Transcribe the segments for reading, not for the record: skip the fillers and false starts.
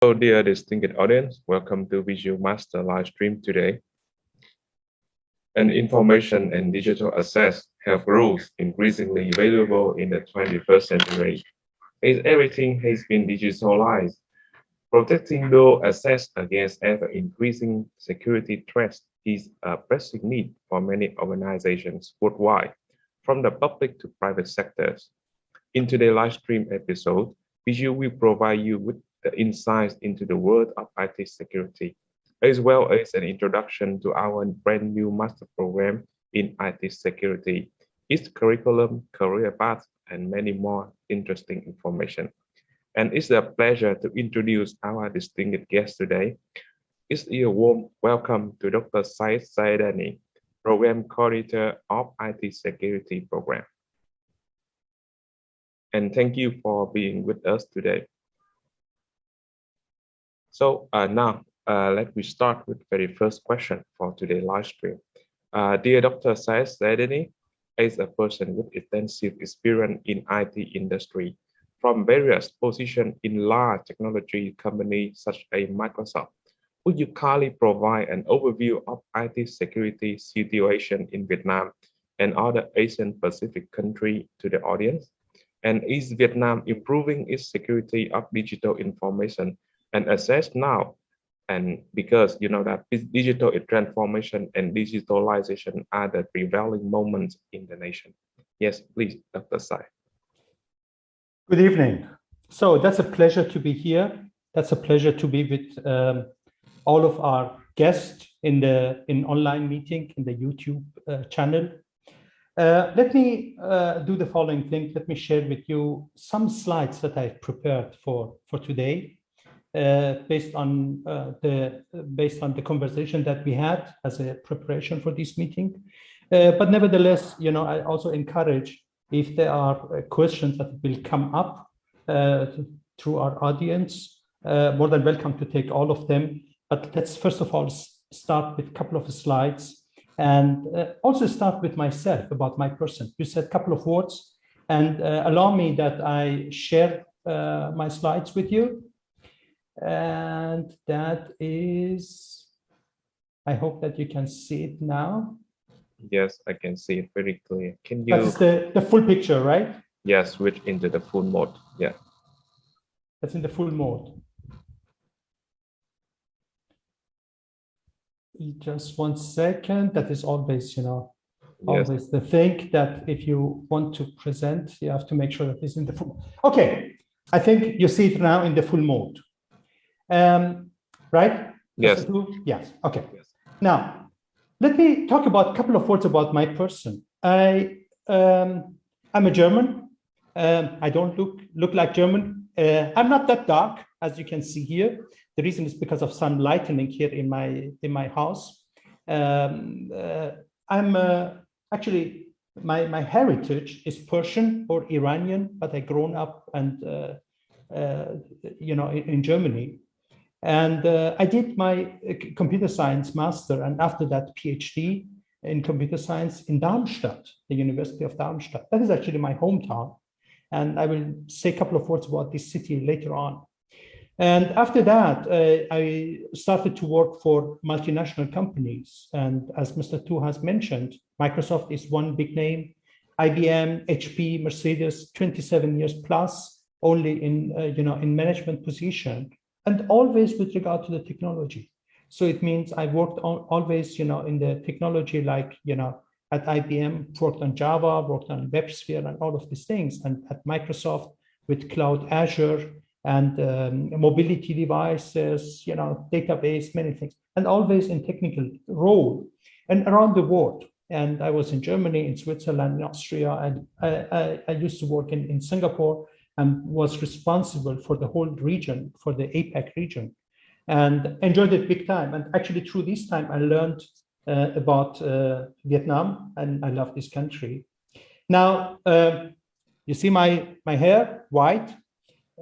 Hello, dear distinguished audience. Welcome to Visual Master live stream today. And information and digital access have rules increasingly valuable in the 21st century. As everything has been digitalized, protecting those access against ever-increasing security threats is a pressing need for many organizations worldwide, from the public to private sectors. In today's live stream episode, Visual will provide you with the insights into the world of IT security, as well as an introduction to our brand new master program in IT security, its curriculum, career path, and many more interesting information. And it's a pleasure to introduce our distinguished guest today. It's a warm welcome to Dr. Zahedani, Program Coordinator of IT Security Program. And thank you for being with us today. So now let me start with the very first question for today's live stream. Dear Dr. Zahedani, as a person with extensive experience in IT industry from various positions in large technology companies such as Microsoft, would you kindly provide an overview of IT security situation in Vietnam and other Asian Pacific countries to the audience? And is Vietnam improving its security of digital information and access now? And because you know that digital transformation and digitalization are the prevailing moments in the nation. Yes, please, Dr. Sai. Good evening. So that's a pleasure to be here. That's a pleasure to be with all of our guests in online meeting in the YouTube channel. Let me do the following thing. Let me share with you some slides that I prepared for today, based on the conversation that we had as a preparation for this meeting. But nevertheless, you know, I also encourage, if there are questions that will come up through our audience, more than welcome to take all of them. But let's first of all start with a couple of slides, and also start with myself, about my person. You said a couple of words, and allow me that I share my slides with you. And that is, I hope that you can see it now. Yes, I can see it very clear. Can you? That's the full picture, right? Yes, switch into the full mode. Yeah. That's in the full mode. Just 1 second. That is always, you know, always the thing that if you want to present, you have to make sure that it's in the full. Okay, I think you see it now in the full mode. Right? Yes. Yes. Okay. Yes. Now, let me talk about a couple of words about my person. I'm a German. I don't look like German. I'm not that dark, as you can see here. The reason is because of some lightening here in my house. I'm actually, my heritage is Persian or Iranian, but I grown up and you know, in Germany. And I did my computer science master, and after that PhD in computer science in Darmstadt, the University of Darmstadt. That is actually my hometown. And I will say a couple of words about this city later on. And after that, I started to work for multinational companies. And as Mr. Tu has mentioned, Microsoft is one big name, IBM, HP, Mercedes, 27 years plus, only in, you know, in management position, and always with regard to the technology. So it means I worked on always, you know, in the technology, like, you know, at IBM, worked on Java, worked on WebSphere and all of these things. And at Microsoft with Cloud Azure and mobility devices, you know, database, many things, and always in technical role and around the world. And I was in Germany, in Switzerland, in Austria, and I used to work in Singapore and was responsible for the whole region, for the APAC region, and enjoyed it big time. And actually through this time, I learned about Vietnam, and I love this country. Now, you see my hair, white.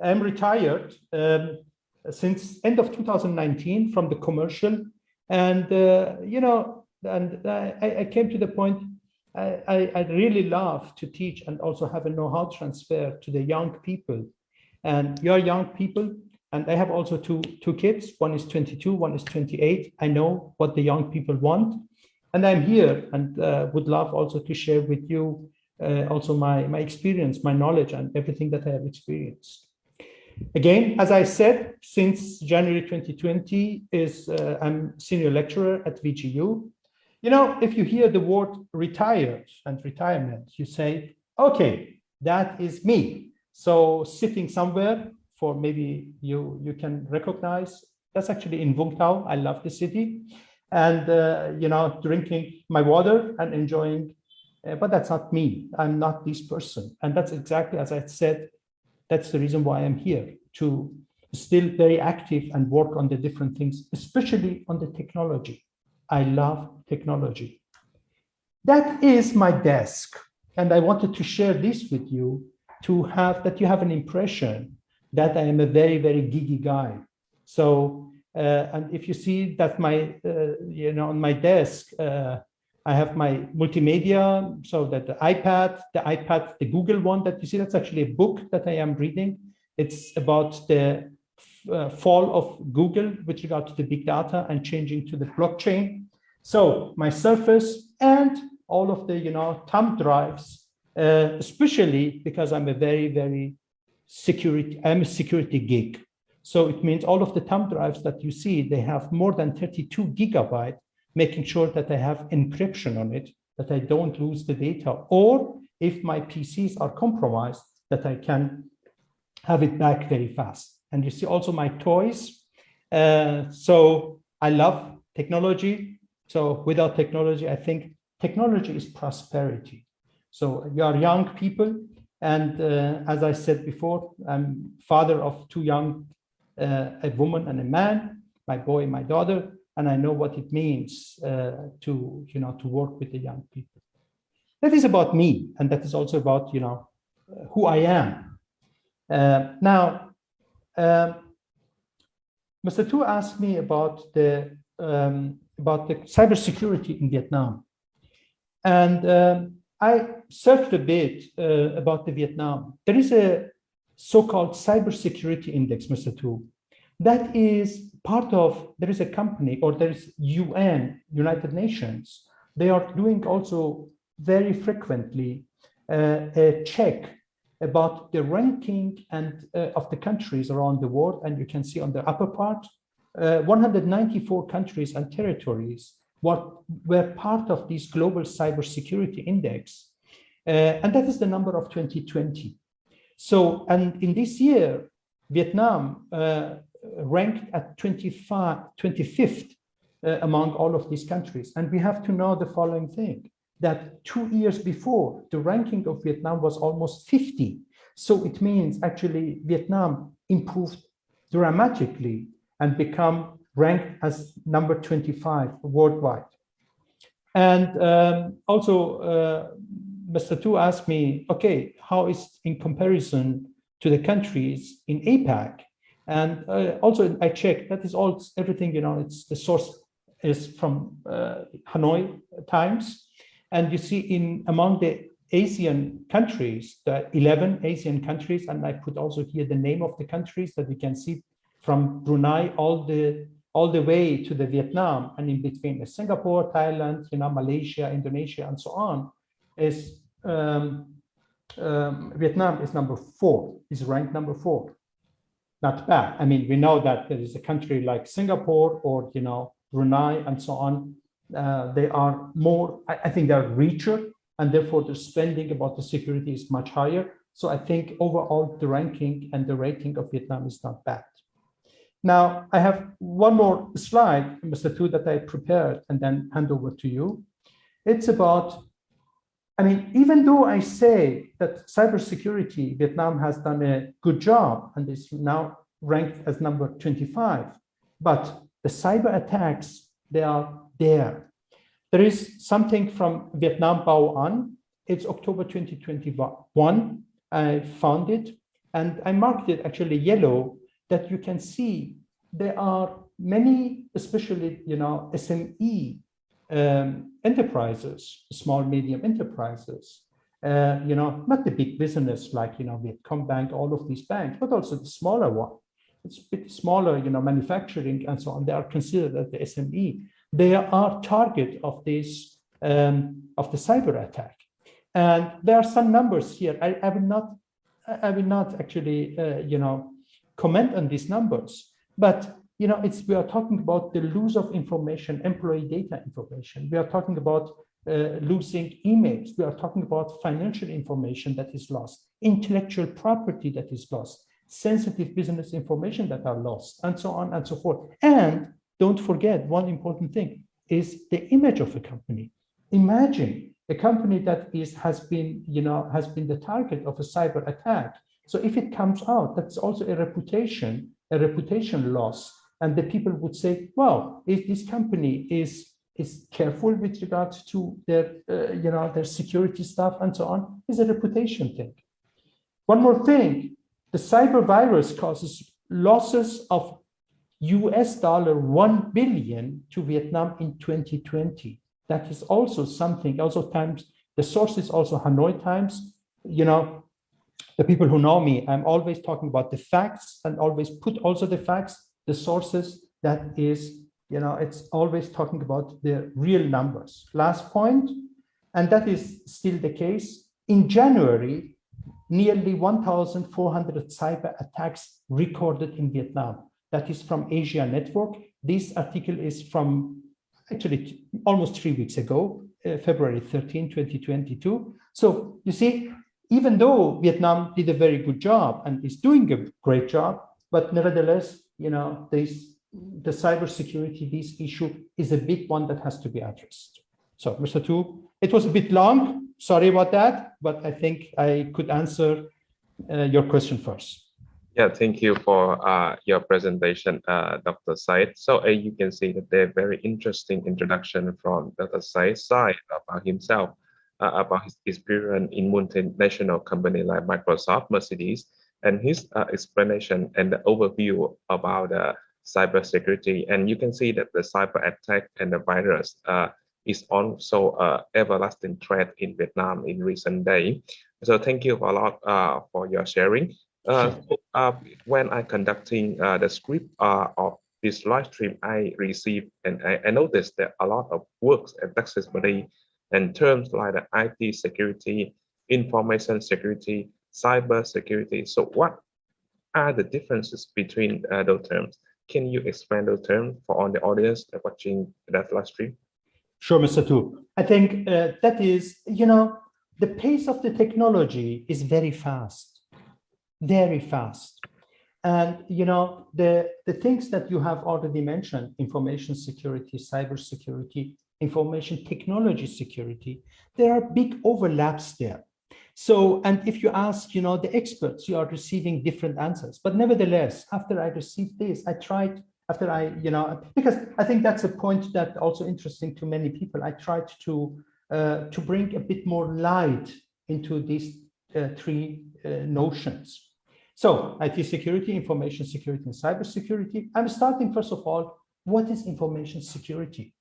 I'm retired since end of 2019 from the commercial, and you know, and I came to the point I really love to teach and also have a know-how transfer to the young people. And your young people, And I have also two kids. One is 22, one is 28. I know what the young people want. And I'm here and would love also to share with you also my experience, my knowledge, and everything that I have experienced. Again, as I said, since January 2020 I'm senior lecturer at VGU. You know, if you hear the word retired and retirement, you say, okay, that is me. So sitting somewhere for maybe you can recognize, that's actually in Vung Tau. I love the city. And, you know, drinking my water and enjoying, but that's not me. I'm not this person. And that's exactly, as I said, that's the reason why I'm here, to still very active and work on the different things, especially on the technology. I love technology. That is my desk. And I wanted to share this with you to have that you have an impression that I am a very, very geeky guy. So, and if you see that my, you know, on my desk, I have my multimedia, so that the iPad, the Google one that you see, that's actually a book that I am reading. It's about the fall of Google with regard to the big data and changing to the blockchain. So my Surface and all of the, you know, thumb drives, especially because I'm a very, very I'm a security geek. So it means all of the thumb drives that you see, they have more than 32 gigabytes, making sure that I have encryption on it, that I don't lose the data, or if my PCs are compromised, that I can have it back very fast. And you see also my toys. So I love technology. So without technology, I think technology is prosperity. So you are young people. And as I said before, I'm father of two young, a woman and a man, my boy and my daughter. And I know what it means to, you know, to work with the young people. That is about me. And that is also about, you know, who I am. Now, Mr. Tu asked me about the cybersecurity in Vietnam. And I searched a bit about the Vietnam. There is a so-called cybersecurity index, Mr. Tu, that is part of, there is a company, or there is UN, United Nations. They are doing also very frequently a check about the ranking and of the countries around the world. And you can see on the upper part, 194 countries and territories were part of this global cybersecurity index. And that is the number of 2020. So, and in this year, Vietnam ranked at 25th among all of these countries. And we have to know the following thing, that 2 years before, the ranking of Vietnam was almost 50. So it means actually Vietnam improved dramatically and become ranked as number 25 worldwide. And also, Mr. Tu asked me, okay, how is in comparison to the countries in APAC? And also I checked, that is all, everything, you know, it's the source is from Hanoi Times. And you see among the Asian countries, the 11 Asian countries, and I put also here the name of the countries that you can see from Brunei all the way to the Vietnam, and in between is Singapore, Thailand, you know, Malaysia, Indonesia, and so on, is Vietnam is number 4, is ranked number 4. Not bad. I mean, we know that there is a country like Singapore or, you know, Brunei and so on. They are more, I think they're richer, and therefore the spending about the security is much higher. So I think overall the ranking and the rating of Vietnam is not bad. Now, I have one more slide, Mr. Tu, that I prepared and then hand over to you. It's about, I mean, even though I say that cybersecurity, Vietnam has done a good job and is now ranked as number 25, but the cyber attacks, they are there. There is something from Vietnam Bao An. It's October 2021. I found it and I marked it actually yellow, that you can see there are many, especially, you know, SME enterprises, small, medium enterprises, you know, not the big business like, you know, Vietcombank, all of these banks, but also the smaller one, it's a bit smaller, manufacturing and so on, they are considered as the SME. They are target of this, of the cyber attack. And there are some numbers here. I will not actually, comment on these numbers, but we are talking about the loss of information, employee data information. We are talking about losing emails. We are talking about financial information that is lost, intellectual property that is lost, sensitive business information that are lost, and so on and so forth. And don't forget, one important thing is the image of a company. Imagine a company that has been the target of a cyber attack. So if it comes out, that's also a reputation loss. And the people would say, well, if this company is careful with regards to their security stuff and so on, is a reputation thing. One more thing, the cyber virus causes losses of $1 billion to Vietnam in 2020. That is also something, also times, the source is also Hanoi Times. The people who know me, I'm always talking about the facts and always put also the facts, the sources, that is, it's always talking about the real numbers. Last point, and that is still the case, in January, nearly 1,400 cyber attacks recorded in Vietnam. That is from Asia Network. This article is from actually almost 3 weeks ago, February 13, 2022. So you see, even though Vietnam did a very good job and is doing a great job, but nevertheless, the cybersecurity, this issue is a big one that has to be addressed. So, Mr. Tu, it was a bit long. Sorry about that, but I think I could answer your question first. Yeah, thank you for your presentation, Dr. Said. So you can see that they're very interesting introduction from Dr. Said's side about himself, about his experience in multinational company like Microsoft, Mercedes, and his explanation and the overview about cybersecurity. And you can see that the cyber attack and the virus is also an everlasting threat in Vietnam in recent days. So thank you a lot for your sharing. When I conducting the script of this live stream, I received and I noticed that a lot of works and accessibility and terms like the IT security, information security, cyber security. So what are the differences between those terms? Can you explain those terms for all the audience watching that live stream? Sure, Mr. Tu. I think that is, the pace of the technology is very fast, very fast. And, the things that you have already mentioned, information security, cyber security, information technology security, there are big overlaps there. So, and if you ask, the experts, you are receiving different answers. But nevertheless, after I received this, I tried, because I think that's a point that also interesting to many people, I tried to bring a bit more light into these three notions. So, IT security, information security, and cyber security. I'm starting, first of all, what is information security?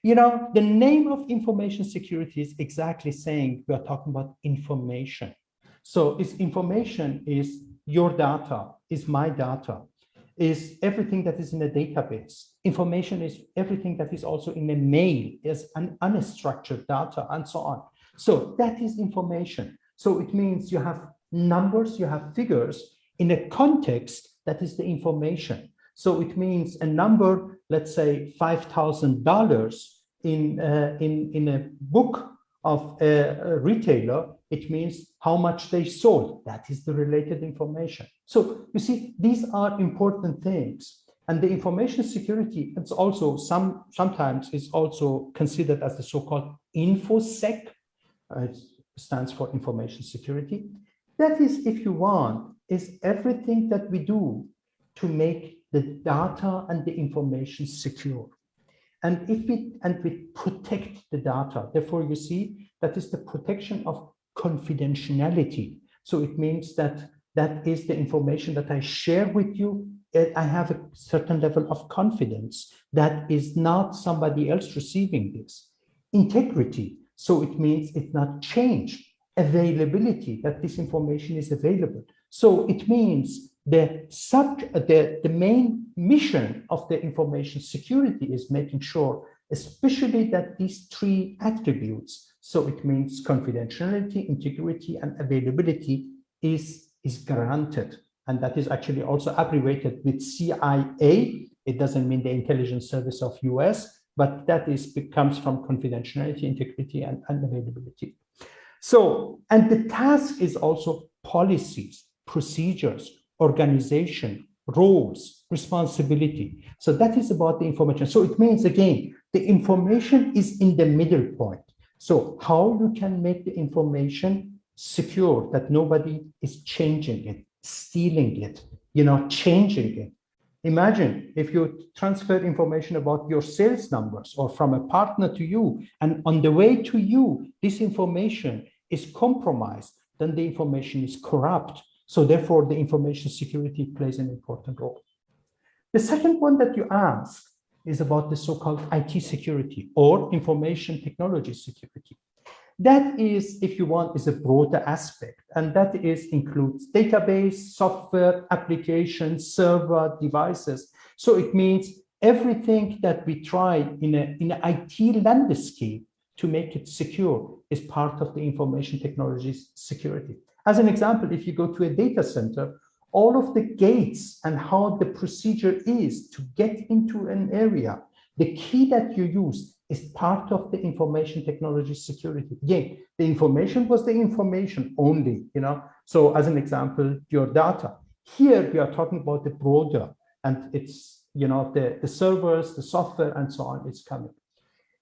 The name of information security is exactly saying we are talking about information. So information is your data, is my data, is everything that is in a database. Information is everything that is also in a mail, is an unstructured data, and so on. So that is information. So it means you have numbers, you have figures in a context that is the information. So it means a number, let's say $5,000 in a book of a retailer, it means how much they sold. That is the related information. So you see, these are important things. And the information security, it's also sometimes is also considered as the so-called InfoSec. It stands for information security. That is, if you want, is everything that we do to make the data and the information secure. And we protect the data. Therefore, you see, that is the protection of confidentiality. So it means that that is the information that I share with you. I have a certain level of confidence that is not somebody else receiving this. Integrity. So it means it's not changed. Availability, that this information is available. So it means the main mission of the information security is making sure, especially that these three attributes, so it means confidentiality, integrity, and availability, is granted. And that is actually also abbreviated with CIA. It doesn't mean the intelligence service of US, but that comes from confidentiality, integrity, and availability. So, and the task is also policies, procedures, organization, roles, responsibility. So that is about the information. So it means, again, the information is in the middle point. So how you can make the information secure, that nobody is changing it, stealing it, changing it. Imagine if you transfer information about your sales numbers or from a partner to you, and on the way to you, this information is compromised, then the information is corrupt. So therefore, the information security plays an important role. The second one that you ask is about the so-called IT security or information technology security. That is, if you want, is a broader aspect, and that includes database, software, applications, server, devices. So it means everything that we try in an IT landscape to make it secure is part of the information technology security. As an example, if you go to a data center, all of the gates and how the procedure is to get into an area, the key that you use is part of the information technology security. Again, the information was the information only, So as an example, your data. Here we are talking about the broader, and it's, the servers, the software, and so on, it's coming.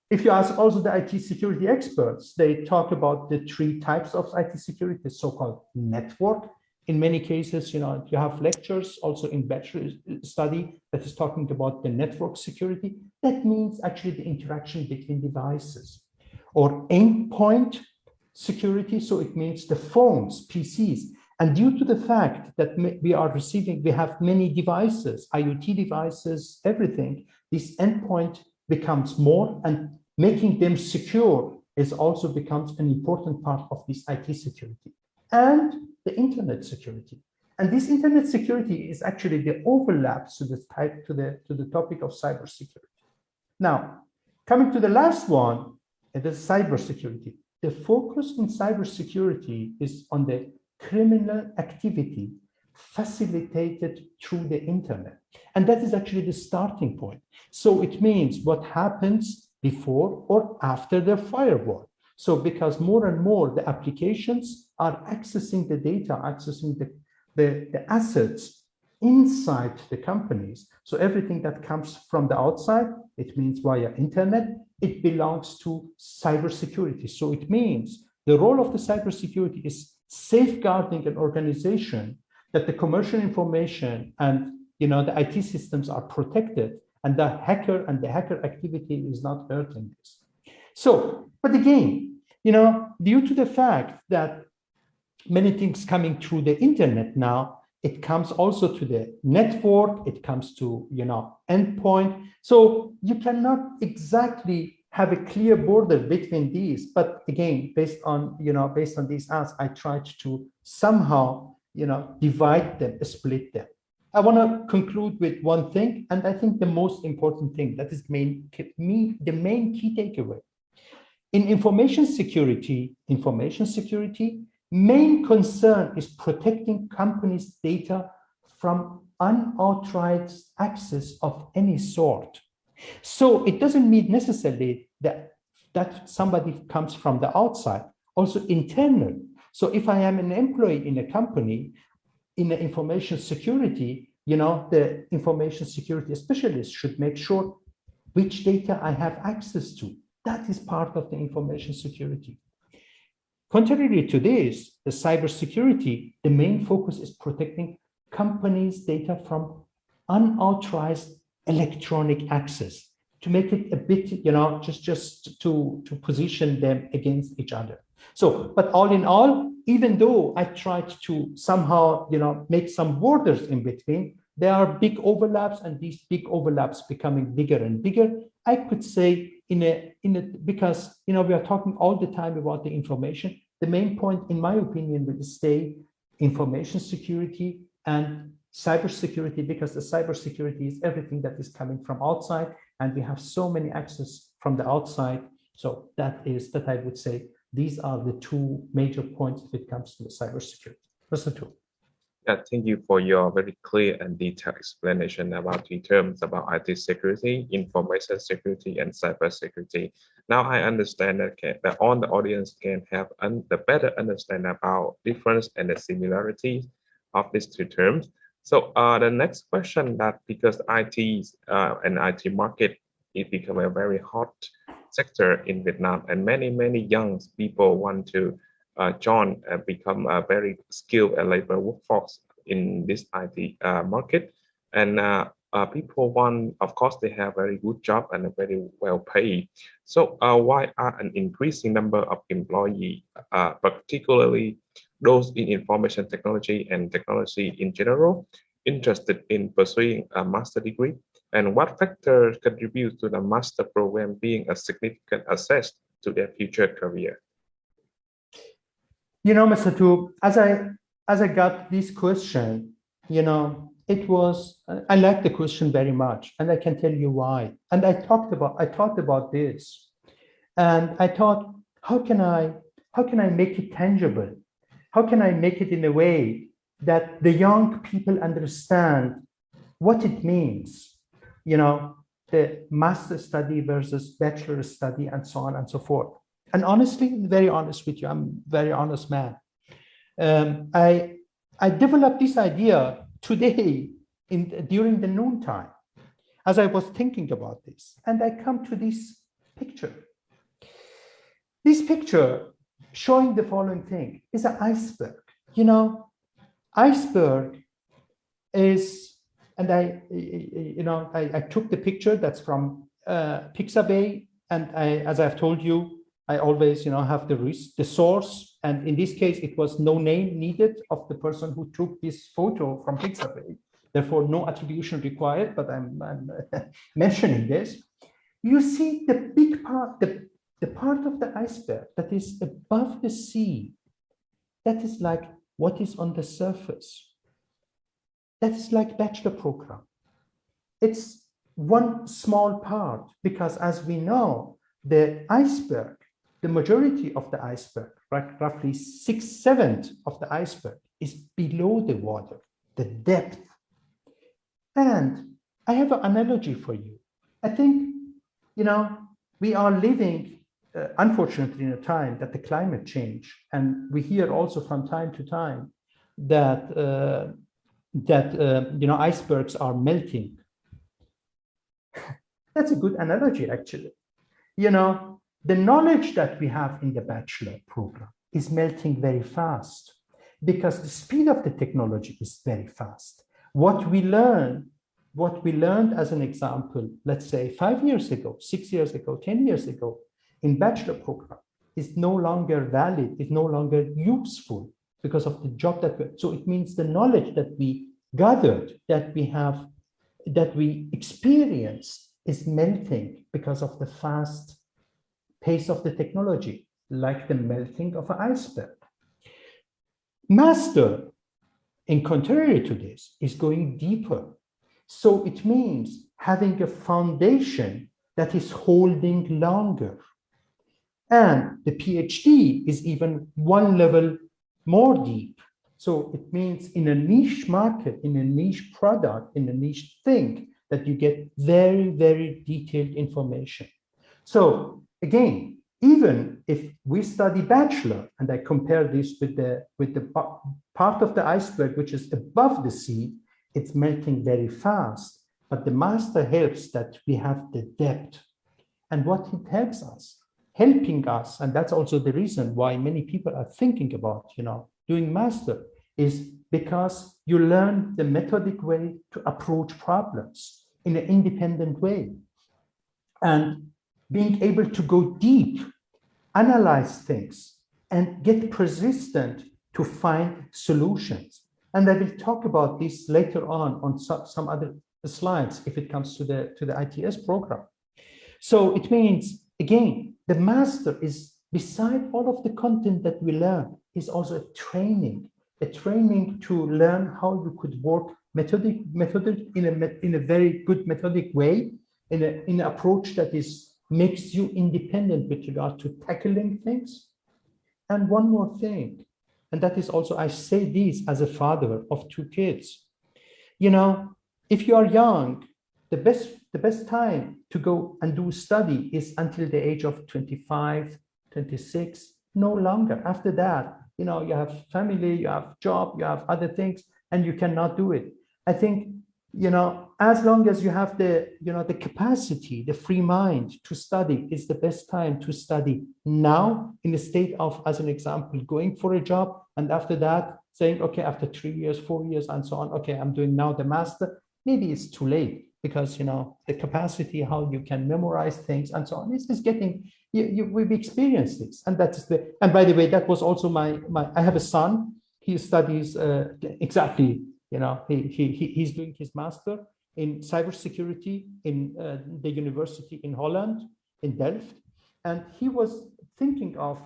If you ask also the IT security experts, they talk about the three types of IT security, the so-called network. In many cases, you have lectures also in bachelor study that is talking about the network security. That means actually the interaction between devices. Or endpoint security, so it means the phones, PCs. And due to the fact that we have many devices, IoT devices, everything, this endpoint becomes more, and making them secure also becomes an important part of this IT security. And the internet security. And this internet security is actually the overlaps to the topic of cybersecurity. Now, coming to the last one, it is cybersecurity. The focus in cybersecurity is on the criminal activity facilitated through the internet. And that is actually the starting point. So it means what happens before or after the firewall. So because more and more the applications are accessing the data, accessing the assets inside the companies. So everything that comes from the outside, it means via internet, it belongs to cybersecurity. So it means the role of the cybersecurity is safeguarding an organization that the commercial information and the IT systems are protected, and the hacker activity is not hurting this. So, but again, due to the fact that many things coming through the internet now, it comes also to the network, it comes to, endpoint. So you cannot exactly have a clear border between these. But again, based on these asks, I tried to somehow, divide them, split them. I want to conclude with one thing, and I think the most important thing, that is the main key takeaway. In information security, main concern is protecting companies' data from unauthorized access of any sort. So it doesn't mean necessarily that somebody comes from the outside, also internal. So if I am an employee in a company, in the information security, the information security specialist should make sure which data I have access to. That is part of the information security. Contrary to this, the cybersecurity, the main focus is protecting companies' data from unauthorized electronic access, to make it a bit, just to position them against each other. So, but all in all, even though I tried to somehow, make some borders in between, there are big overlaps, and these big overlaps becoming bigger and bigger. I could say because, we are talking all the time about the information. The main point, in my opinion, will stay information security and cybersecurity, because the cybersecurity is everything that is coming from outside, and we have so many access from the outside. So that I would say these are the two major points if it comes to the cybersecurity. That's the two. Yeah, thank you for your very clear and detailed explanation about the terms about IT security, information security, and cyber security. Now I understand that all the audience can have the better understand about difference and the similarities of these two terms. So the next question, that because IT and IT market, it become a very hot sector in Vietnam, and many young people want to join and become a very skilled and labor workforce in this IT market. And people want, of course, they have very good job and very well paid. So why are an increasing number of employees, particularly those in information technology and technology in general, interested in pursuing a master degree? And what factors contribute to the master program being a significant asset to their future career? You know, Mr. Tu, as I got this question, you know, it was, I like the question very much, and I can tell you why. And I thought about this, and I thought, how can I make it tangible? How can I make it in a way that the young people understand what it means, you know, the master study versus bachelor study, and so on and so forth. And honestly, very honest with you, I'm a very honest man. I developed this idea today during the noontime, as I was thinking about this, and I come to this picture. This picture showing the following thing is an iceberg. You know, iceberg is, and I took the picture that's from Pixabay, and as I've told you, I always, have the source, and in this case, it was no name needed of the person who took this photo from Pixabay. Therefore, no attribution required, but I'm mentioning this. You see the big part, the part of the iceberg that is above the sea. That is like what is on the surface. That is like bachelor program. It's one small part, because as we know, the iceberg, the majority of the iceberg, right, roughly 6/7 of the iceberg is below the water, the depth. And I have an analogy for you. I think, we are living, unfortunately, in a time that the climate change, and we hear also from time to time that icebergs are melting. That's a good analogy, actually. The knowledge that we have in the bachelor program is melting very fast, because the speed of the technology is very fast. What we learned as an example, let's say 5 years ago, 6 years ago, 10 years ago, in bachelor program is no longer valid, is no longer useful because of the job so it means the knowledge that we gathered, that we have, that we experienced is melting because of the fast pace of the technology, like the melting of an iceberg. Master, in contrary to this, is going deeper. So it means having a foundation that is holding longer. And the PhD is even one level more deep. So it means in a niche market, in a niche product, in a niche thing, that you get very, very detailed information. So again, even if we study bachelor, and I compare this with the part of the iceberg which is above the sea, it's melting very fast. But the master helps that we have the depth. And what it helps us, helping us, and that's also the reason why many people are thinking about, doing master, is because you learn the methodic way to approach problems in an independent way. And being able to go deep, analyze things, and get persistent to find solutions. And I will talk about this later on some other slides if it comes to the ITS program. So it means, again, the master is, beside all of the content that we learn, is also a training to learn how you could work methodic in a very good methodic way, in an approach that makes you independent with regard to tackling things. And one more thing, and that is also, I say this as a father of 2 kids. You know, if you are young, the best time to go and do study is until the age of 25, 26, no longer. After that, you know, you have family, you have job, you have other things, and you cannot do it. I think, you know, as long as you have the, you know, the capacity, the free mind to study, is the best time to study now, in the state of, as an example, going for a job, and after that saying, okay, after 3 years, 4 years, and so on, okay, I'm doing now the master. Maybe it's too late, because, you know, the capacity, how you can memorize things and so on, is getting, we've experienced this. And that's and by the way, that was also I have a son, he studies exactly, you know, he's doing his master in cybersecurity in the university in Holland, in Delft. And he was thinking of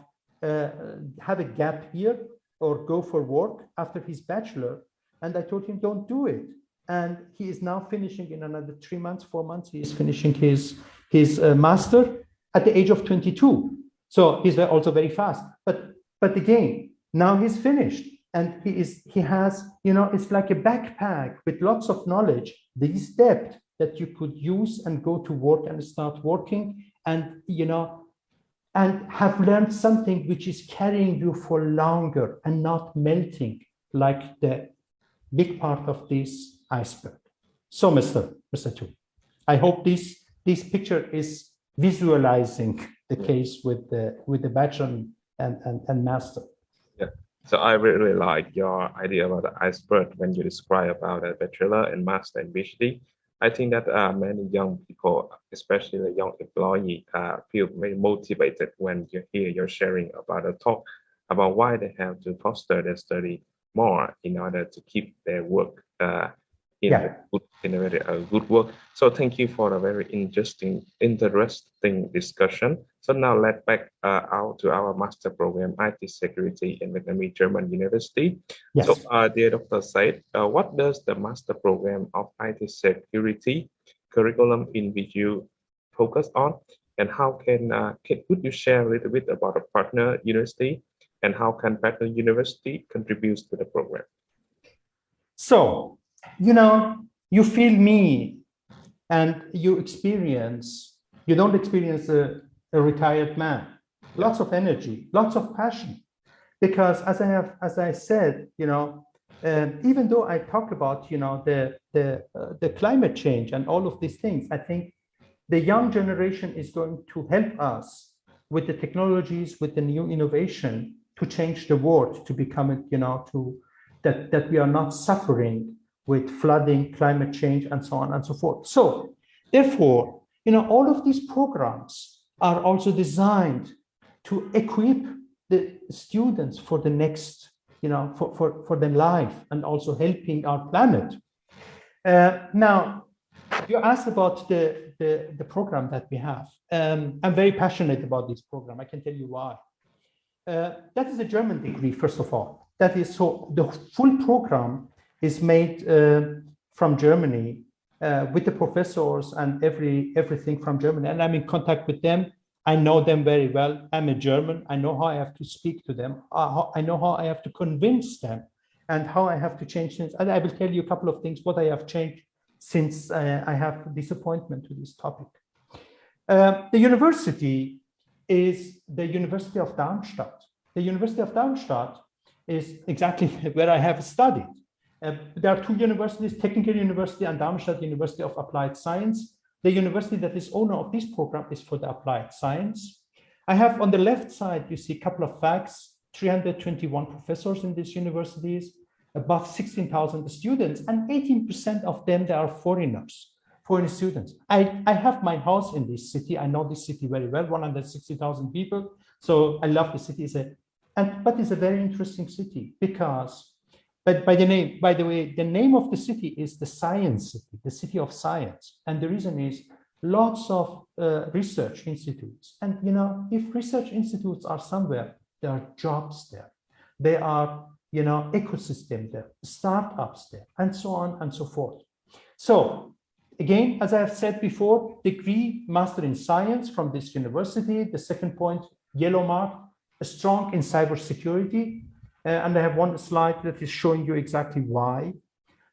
have a gap year or go for work after his bachelor. And I told him, don't do it. And he is now finishing in another 3 months, 4 months, he is finishing his master at the age of 22. So he's also very fast. But again, now he's finished. And he has, you know, it's like a backpack with lots of knowledge, this depth that you could use and go to work and start working, and, you know, and have learned something which is carrying you for longer and not melting like the big part of this iceberg. So, Mr. Tu, I hope this picture is visualizing the case with the bachelor and master. Yeah. So I really like your idea about the iceberg when you describe about a bachelor and master and PhD. I think that many young people, especially the young employee, feel very motivated when you hear your sharing about a talk about why they have to foster their study more in order to keep their work in a very good work. So thank you for a very interesting discussion. So now let's back out to our master program, IT Security in Vietnamese-German University. Yes. So dear Dr. Said, what does the master program of IT Security curriculum in which you focus on? And how could you share a little bit about a partner university, and how can partner university contribute to the program? So, you know, you feel me and you don't experience a retired man. Lots of energy, lots of passion. Because as I said, you know, even though I talk about, you know, the climate change and all of these things, I think the young generation is going to help us with the technologies, with the new innovation, to change the world, to become, you know, that we are not suffering with flooding, climate change, and so on and so forth. So therefore, you know, all of these programs are also designed to equip the students for the next, you know, for their life, and also helping our planet. Now, you asked about the program that we have. I'm very passionate about this program. I can tell you why. That is a German degree, first of all. That is, so the full program is made from Germany with the professors and everything from Germany. And I'm in contact with them. I know them very well. I'm a German. I know how I have to speak to them. I know how I have to convince them, and how I have to change things. And I will tell you a couple of things, what I have changed since I have disappointment to this topic. The university is the University of Darmstadt. The University of Darmstadt is exactly where I have studied. There are two universities, Technical University and Darmstadt University of Applied Science. The university that is owner of this program is for the applied science. I have on the left side, you see a couple of facts, 321 professors in these universities, above 16,000 students, and 18% of them, they are foreign students. I have my house in this city. I know this city very well, 160,000 people. So I love the city. But it's a very interesting city because, but by the way, the name of the city is the Science City, the City of Science. And the reason is lots of research institutes. And, you know, if research institutes are somewhere, there are jobs there. There are ecosystem there, startups there, and so on and so forth. So again, as I have said before, degree, master in science from this university. The second point, yellow mark, strong in cybersecurity. And I have one slide that is showing you exactly why.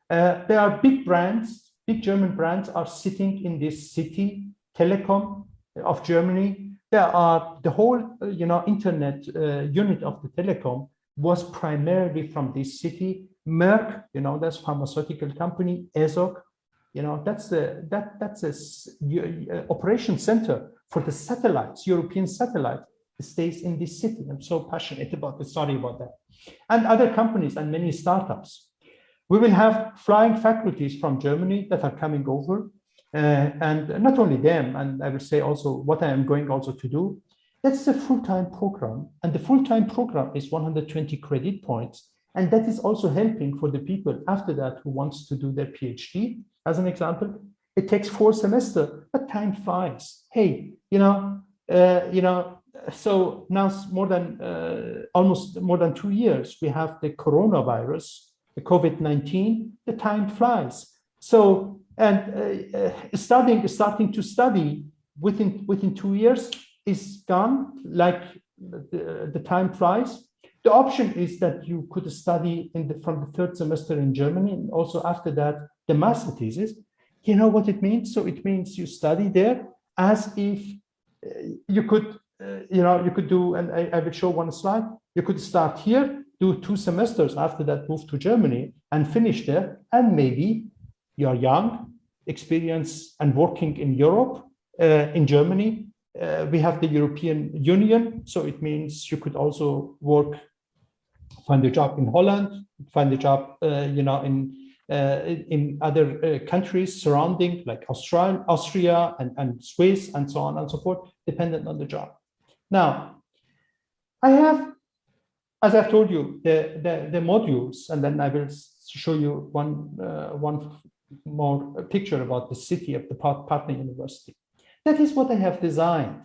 There are big brands, big German brands are sitting in this city, Telekom of Germany. There are the whole, internet unit of the Telekom was primarily from this city. Merck, that's pharmaceutical company, ESOC, that's a operation center for the satellites, European satellite stays in this city. I'm so passionate about it, sorry about that. And other companies and many startups. We will have flying faculties from Germany that are coming over, and not only them, and I will say also what I am going also to do. That's a full-time program, and the full-time program is 120 credit points, and that is also helping for the people after that who wants to do their PhD. As an example, it takes 4 semesters, but time flies. Hey, so now more than almost more than 2 years, we have the coronavirus, the COVID-19, the time flies. So, and starting to study within 2 years is gone, like the time flies. The option is that you could study from the 3rd semester in Germany, and also after that, the master thesis. You know what it means? So it means you study there as if you could, you could do, and I will show one slide. You could start here, do 2 semesters, after that move to Germany and finish there. And maybe you're young, experienced and working in Europe, in Germany. We have the European Union. So it means you could also work, find a job in Holland, find a job, in other countries surrounding, like Austria and Swiss and so on and so forth, dependent on the job. Now, I have, as I've told you, the modules, and then I will show you one more picture about the city of the partner university. That is what I have designed.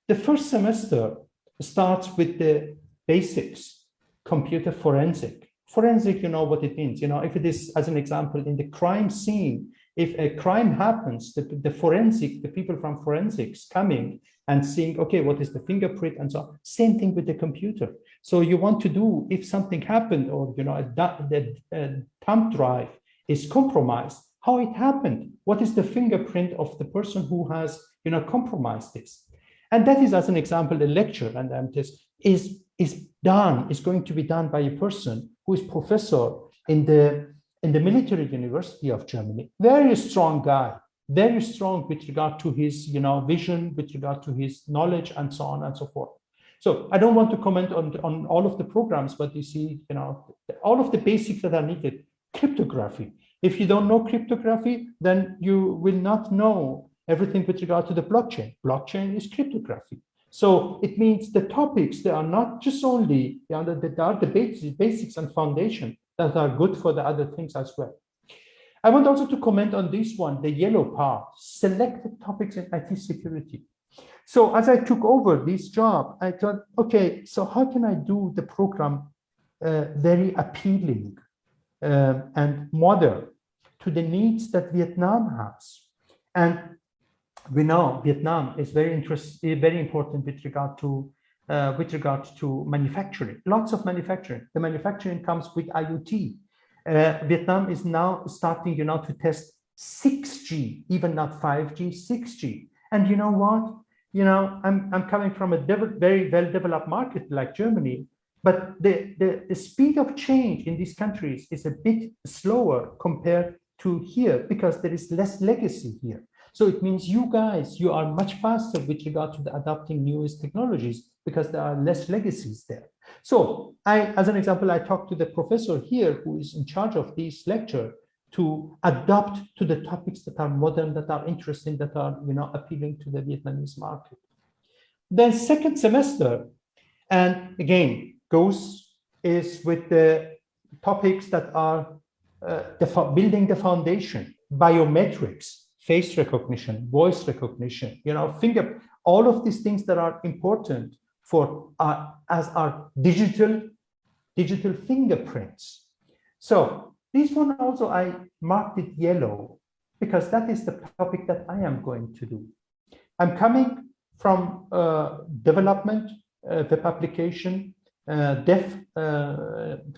The first semester starts with the basics, computer forensic. Forensic, you know what it means. If it is, as an example, in the crime scene, if a crime happens, the people from forensics coming and seeing, okay, what is the fingerprint and so on. Same thing with the computer. So you want to do, if something happened, or the thumb drive is compromised, how it happened, what is the fingerprint of the person who has compromised this. And that is, as an example, a lecture, and this is going to be done by a person who is professor in the military university of Germany. Very strong guy, very strong with regard to his vision, with regard to his knowledge, and so on and so forth. So I don't want to comment on all of the programs, but you see, all of the basics that are needed. Cryptography. If you don't know cryptography, then you will not know everything with regard to the blockchain. Blockchain is cryptography. So it means the topics, they are not just only, they are the basics and foundation that are good for the other things as well. I want also to comment on this one, the yellow part, selected topics in IT security. So as I took over this job, I thought, okay, so how can I do the program very appealing and modern to the needs that Vietnam has? And we know Vietnam is very important with regard to manufacturing. Lots of manufacturing. The manufacturing comes with IoT. Vietnam is now starting, to test 6G, even not 5G, 6G. And you know what? I'm coming from a very well-developed market like Germany, but the speed of change in these countries is a bit slower compared to here, because there is less legacy here. So it means you guys, you are much faster with regard to the adopting newest technologies, because there are less legacies there. So as an example, I talked to the professor here who is in charge of this lecture to adapt to the topics that are modern, that are interesting, that are appealing to the Vietnamese market. Then second semester, and again, is with the topics that are building the foundation, biometrics, face recognition, voice recognition, all of these things that are important for as our digital digital fingerprints. So this one also I marked it yellow because that is the topic that I am going to do. I'm coming from development, web application, dev,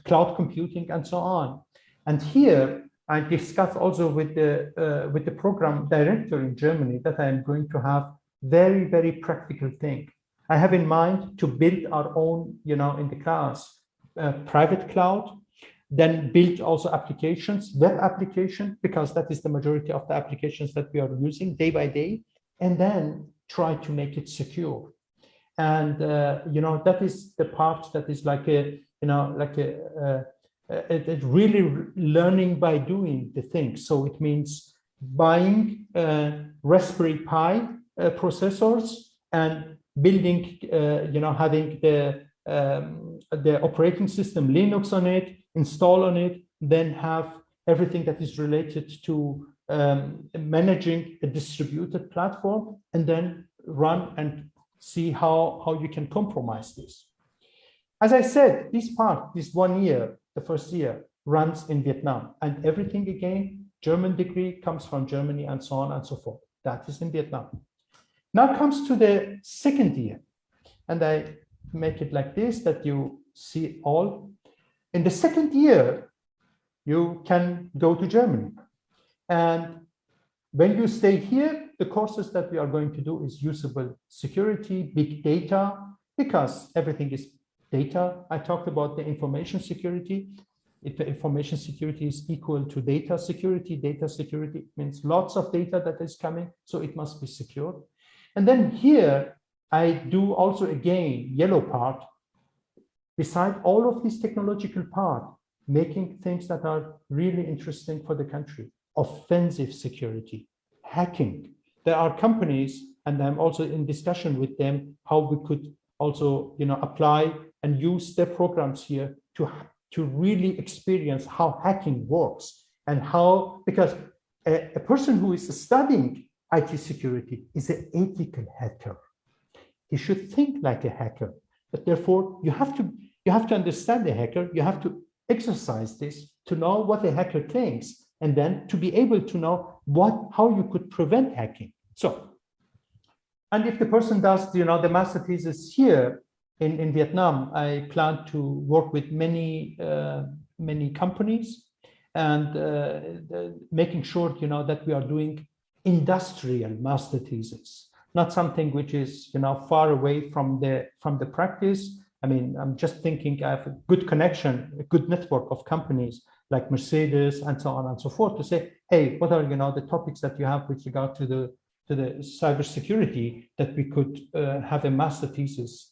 cloud computing, and so on. And here I discussed also with the program director in Germany that I am going to have very, very practical thing. I have in mind to build our own, in the class, private cloud, then build also applications, web application, because that is the majority of the applications that we are using day by day, and then try to make it secure. And that is the part that is like a really learning by doing the thing. So it means buying Raspberry Pi processors and building, having the operating system Linux on it, install on it, then have everything that is related to managing a distributed platform, and then run and see how you can compromise this. As I said, this 1 year, the first year, runs in Vietnam, and everything again, German degree comes from Germany and so on and so forth. That is in Vietnam. Now comes to the second year, and I make it like this, that you see all. In the second year, you can go to Germany. And when you stay here, the courses that we are going to do is usable security, big data, because everything is data. I talked about the information security. If the information security is equal to data security means lots of data that is coming, so it must be secure. And then here, I do also again, yellow part, beside all of this technological part, making things that are really interesting for the country. Offensive security, hacking. There are companies, and I'm also in discussion with them, how we could also, apply and use their programs here to really experience how hacking works, and how, because a person who is studying IT security is an ethical hacker. He should think like a hacker, but therefore you have to understand the hacker. You have to exercise this to know what a hacker thinks, and then to be able to know how you could prevent hacking. So, and if the person does, the master thesis here in Vietnam, I plan to work with many companies, and making sure, that we are doing industrial master thesis, not something which is, far away from the practice. I mean, I'm just thinking I have a good connection, a good network of companies like Mercedes and so on and so forth, to say, hey, what are the topics that you have with regard to the cybersecurity that we could have a master thesis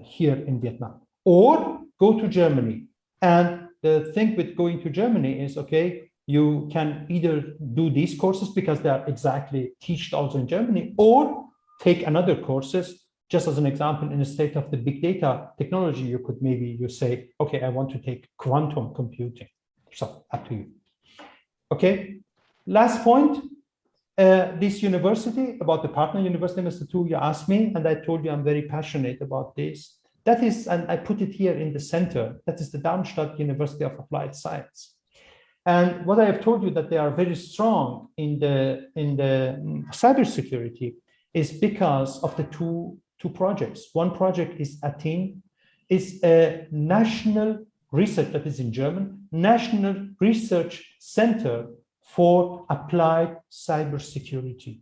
here in Vietnam, or go to Germany. And the thing with going to Germany is, okay, you can either do these courses because they are exactly taught also in Germany, or take another courses. Just as an example, in the state of the big data technology, you could you say, okay, I want to take quantum computing. So up to you. Okay, last point. This university, about the partner university, Mr. Tu, you asked me, and I told you I'm very passionate about this. That is, and I put it here in the center, that is the Darmstadt University of Applied Science. And what I have told you, that they are very strong in the cybersecurity, is because of the two projects. One project is ATIN, is a national research, that is in German, National Research Center for Applied Cybersecurity.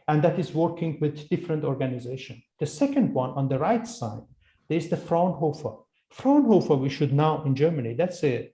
And that is working with different organizations. The second one on the right side, there's the Fraunhofer. Fraunhofer, we should know in Germany, that's a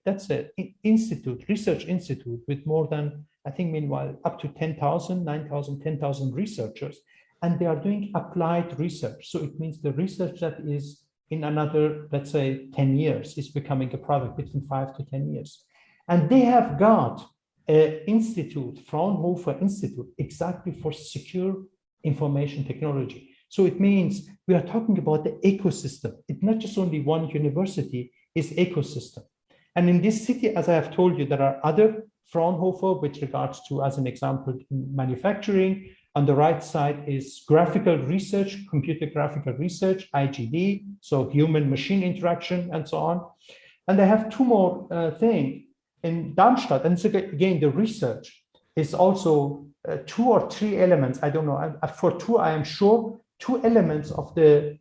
institute, research institute with more than, I think, meanwhile, up to 10,000, 9,000, 10,000 researchers. And they are doing applied research. So it means the research that is in another, let's say, 10 years is becoming a product between 5 to 10 years. And they have got an institute, Fraunhofer Institute, exactly for secure information technology. So it means we are talking about the ecosystem. It's not just only one university, it's ecosystem. And in this city, as I have told you, there are other Fraunhofer with regards to, as an example, manufacturing. On the right side is graphical research, computer graphical research, IGD, so human machine interaction and so on. And they have two more things in Darmstadt. And so again, the research is also 2 or 3 elements. I don't know. For 2, I am sure 2 elements of the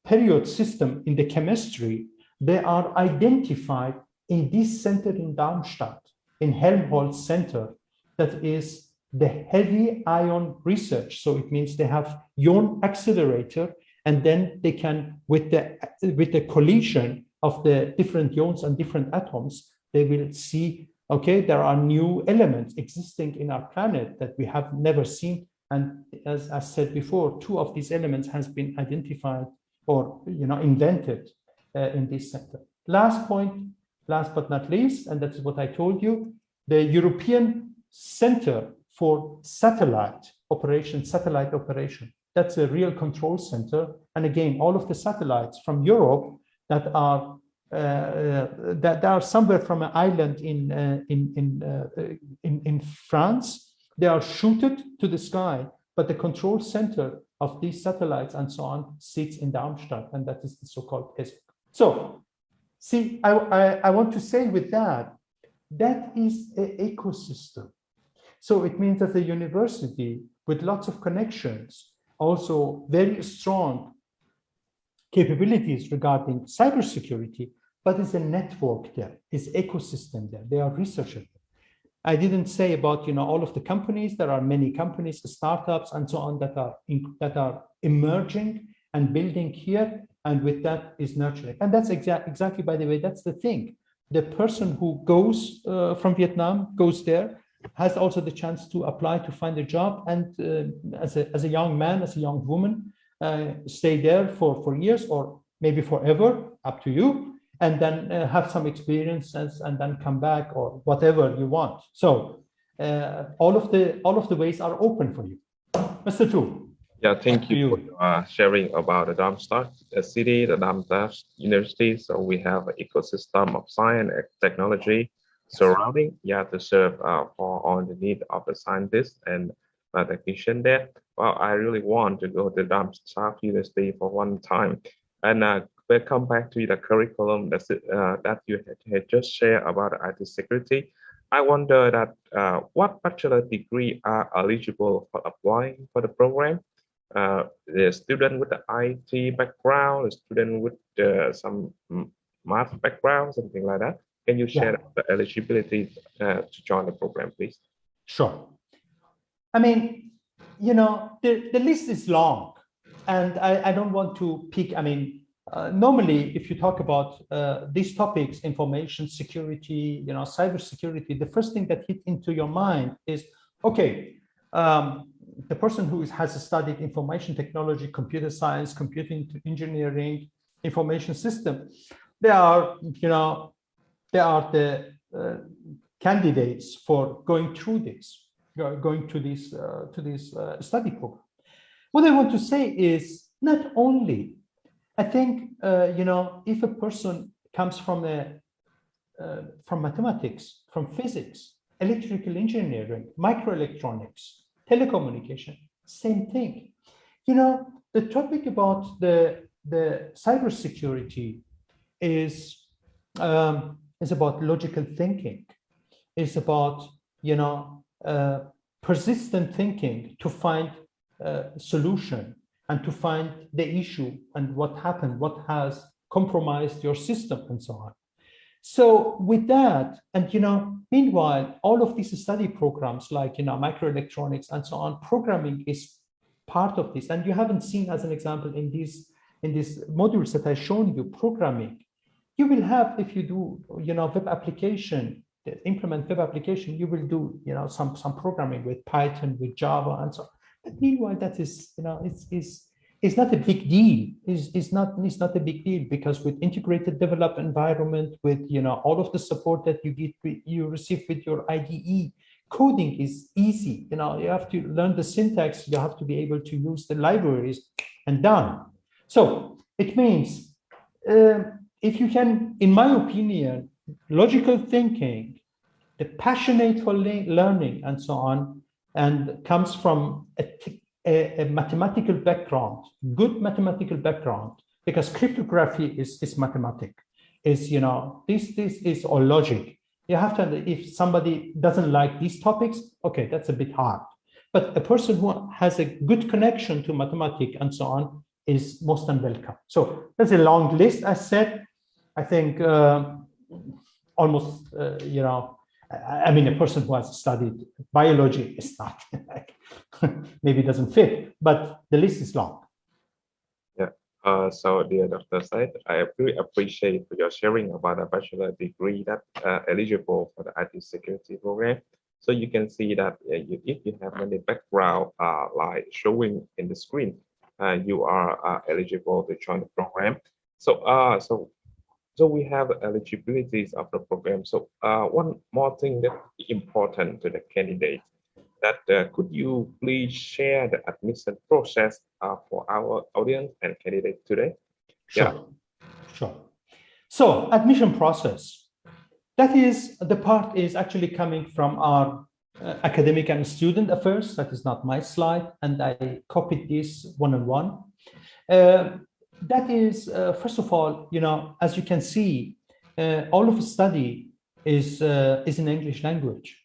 period system in the chemistry, they are identified in this center in Darmstadt, in Helmholtz Center, that is the heavy ion research. So it means they have ion accelerator, and then they can, with the collision of the different ions and different atoms, they will see, okay, there are new elements existing in our planet that we have never seen. And as I said before, 2 of these elements has been identified or invented in this center. Last point, last but not least, and that's what I told you, the European Center for Satellite Operation. That's a real control center. And again, all of the satellites from Europe that are somewhere from an island in France, they are shooted to the sky, but the control center of these satellites and so on sits in Darmstadt, and that is the so-called ESOC. So, see, I want to say with that is an ecosystem. So it means that the university, with lots of connections, also very strong capabilities regarding cybersecurity, but it's a network there, it's ecosystem there, they are researchers. I didn't say about all of the companies. There are many companies, startups, and so on that are emerging and building here, and with that is nurturing. And that's exactly, by the way, that's the thing. The person who goes from Vietnam goes there, has also the chance to apply to find a job, and as a young man, as a young woman, stay there for years or maybe forever, up to you, and then have some experiences and then come back or whatever you want. So all of the ways are open for you. Mr. Tu. Yeah, thank you for sharing about the Darmstadt city, the Darmstadt University. So we have an ecosystem of science and technology surrounding, to serve for all the need of the scientists and technician there. Well, I really want to go to Darmstadt University for one time. And we'll come back to the curriculum that you had just shared about IT security. I wonder that what bachelor degree are eligible for applying for the program? The student with the IT background, a student with some math background, something like that. Can you share the eligibility to join the program, please? Sure. I mean, the list is long, and I don't want to pick. I mean, normally, if you talk about these topics, information security, cyber security, the first thing that hit into your mind is, okay, the person who has studied information technology, computer science, computing engineering, information system, they are the candidates for going through this, going to this study program. What I want to say is not only, I think, if a person comes from mathematics, from physics, electrical engineering, microelectronics, telecommunication, same thing. The topic about the cybersecurity is about logical thinking. It's about persistent thinking to find a solution and to find the issue and what happened, what has compromised your system, and so on. So with that, and meanwhile, all of these study programs like microelectronics and so on, programming is part of this. And you haven't seen, as an example, in these modules that I've shown you, programming. You will have, if you do web application, implement web application, you will do some programming with Python, with Java, and so on. But meanwhile, that is it's not a big deal. It's not a big deal, because with integrated development environment, with all of the support that you receive with your IDE, coding is easy. You have to learn the syntax. You have to be able to use the libraries, and done. So it means if you can, in my opinion, logical thinking, the passionate for learning, and so on, and comes from a mathematical background, good mathematical background, because cryptography is mathematics. is, this is all logic. You have to, if somebody doesn't like these topics, okay, that's a bit hard. But a person who has a good connection to mathematics and so on is most welcome. So that's a long list. I said, I think almost, I mean, a person who has studied biology is not, maybe doesn't fit, but the list is long. Yeah. So, dear Dr. Said, I really appreciate your sharing about a bachelor degree that eligible for the IT security program. So you can see that if you have any background like showing in the screen, you are eligible to join the program. So we have the eligibilities of the program. So one more thing that is important to the candidate, that could you please share the admission process for our audience and candidate today? Sure. Sure. So admission process, that is, the part is actually coming from our academic and student affairs. That is not my slide, and I copied this one-on-one. That is, first of all, as you can see, all of the study is in English language.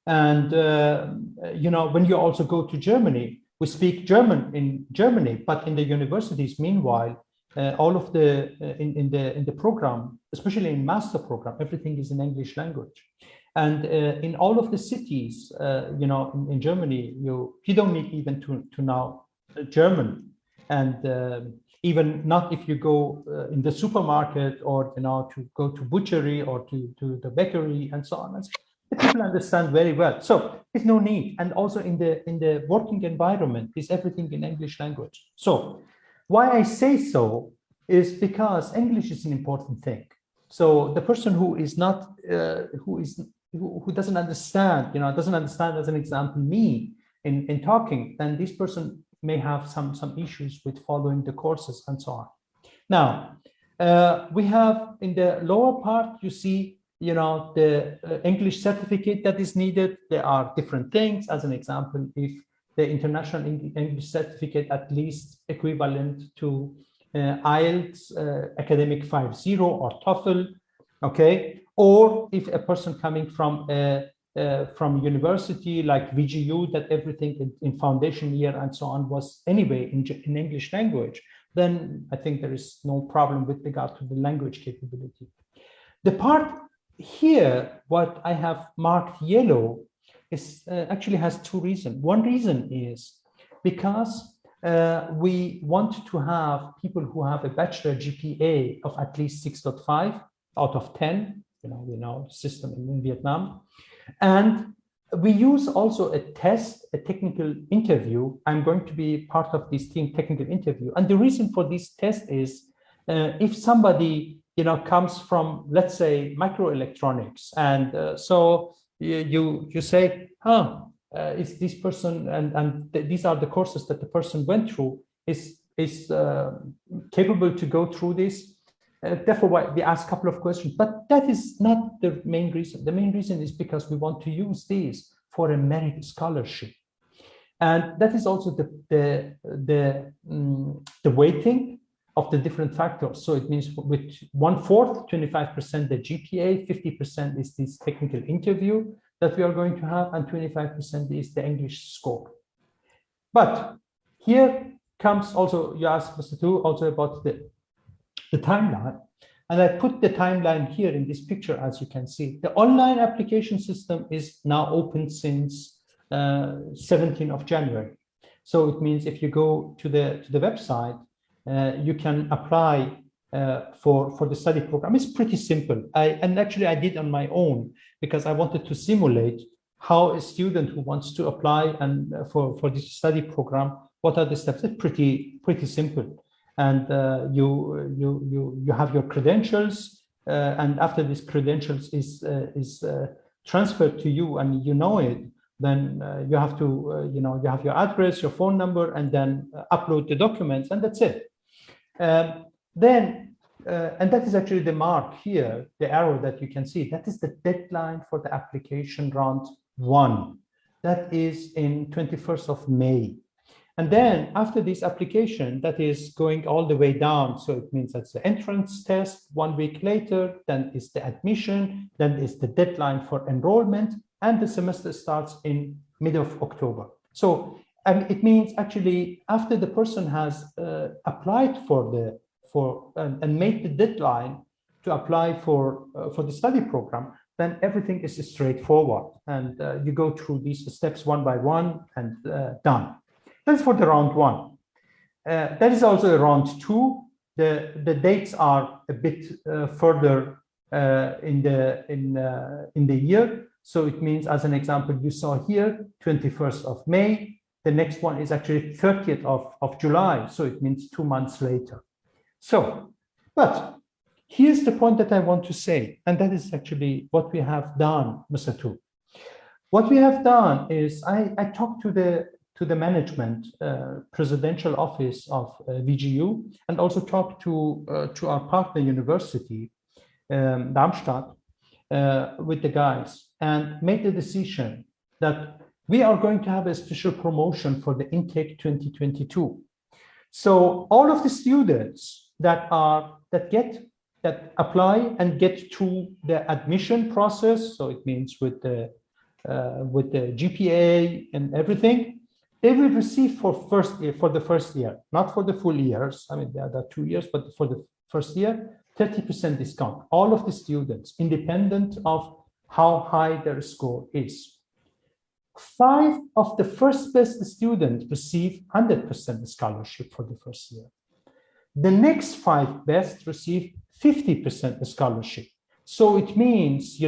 And, when you also go to Germany, we speak German in Germany, but in the universities, meanwhile, all of the, in the program, especially in master program, everything is in English language. And in all of the cities, in Germany, you don't need even to know German. And even not if you go in the supermarket or, to go to butchery or to the bakery and so on. And so the people understand very well. So there's no need. And also in the working environment is everything in English language. So why I say so is because English is an important thing. So the person who is not, who doesn't understand, doesn't understand, as an example, me in talking, then this person may have some issues with following the courses and so on. Now, we have in the lower part, you see, the English certificate that is needed. There are different things. As an example, if the international English certificate at least equivalent to IELTS academic 5.0 or TOEFL, okay? Or if a person coming from university like VGU, that everything in foundation year and so on was anyway in English language, then I think there is no problem with regard to the language capability. The part here, what I have marked yellow, is actually has two reasons. One reason is because we want to have people who have a bachelor GPA of at least 6.5 out of 10, we know system in Vietnam. And we use also a test, a technical interview. I'm going to be part of this team technical interview. And the reason for this test is if somebody comes from, let's say, microelectronics, and so you say, is this person, and these are the courses that the person went through, is capable to go through this. Therefore, we ask a couple of questions, but that is not the main reason. The main reason is because we want to use these for a merit scholarship. And that is also the weighting of the different factors. So it means with 1/4, 25% the GPA, 50% is this technical interview that we are going to have, and 25% is the English score. But here comes also, you asked Mr. Tu also about the timeline. And I put the timeline here in this picture, as you can see. The online application system is now open since 17th of January. So it means if you go to the website, you can apply for the study program. It's pretty simple. And actually I did on my own because I wanted to simulate how a student who wants to apply and for this study program, what are the steps? It's pretty simple. And you have your credentials, and after these credentials is transferred to you and you know it, then you have to, you have your address, your phone number, and then upload the documents, and that's it. And that is actually the mark here, the arrow that you can see. That is the deadline for the application round 1. That is in 21st of May. And then after this application, that is going all the way down. So it means that's the entrance test 1 week later, then is the admission, then is the deadline for enrollment, and the semester starts in mid of October. So it means actually after the person has applied and made the deadline to apply for the study program, then everything is straightforward, and you go through these steps one by one and done. That's for the round one. That is also a round two. The dates are a bit further in the year. So it means, as an example, you saw here, 21st of May. The next one is actually 30th of July. So it means 2 months later. So, but here's the point that I want to say, and that is actually what we have done, Mr. Tu. What we have done is I talked to the management presidential office of VGU, and also talked to our partner university, Darmstadt, with the guys, and made the decision that we are going to have a special promotion for the intake 2022. So all of the students that apply and get through the admission process, so it means with the GPA and everything, they will receive for the first year, not for the full years. I mean, there are 2 years, but for the first year, 30% discount. All of the students, independent of how high their score is. 5 of the first best students receive 100% scholarship for the first year. The next 5 best receive 50% scholarship. So it means,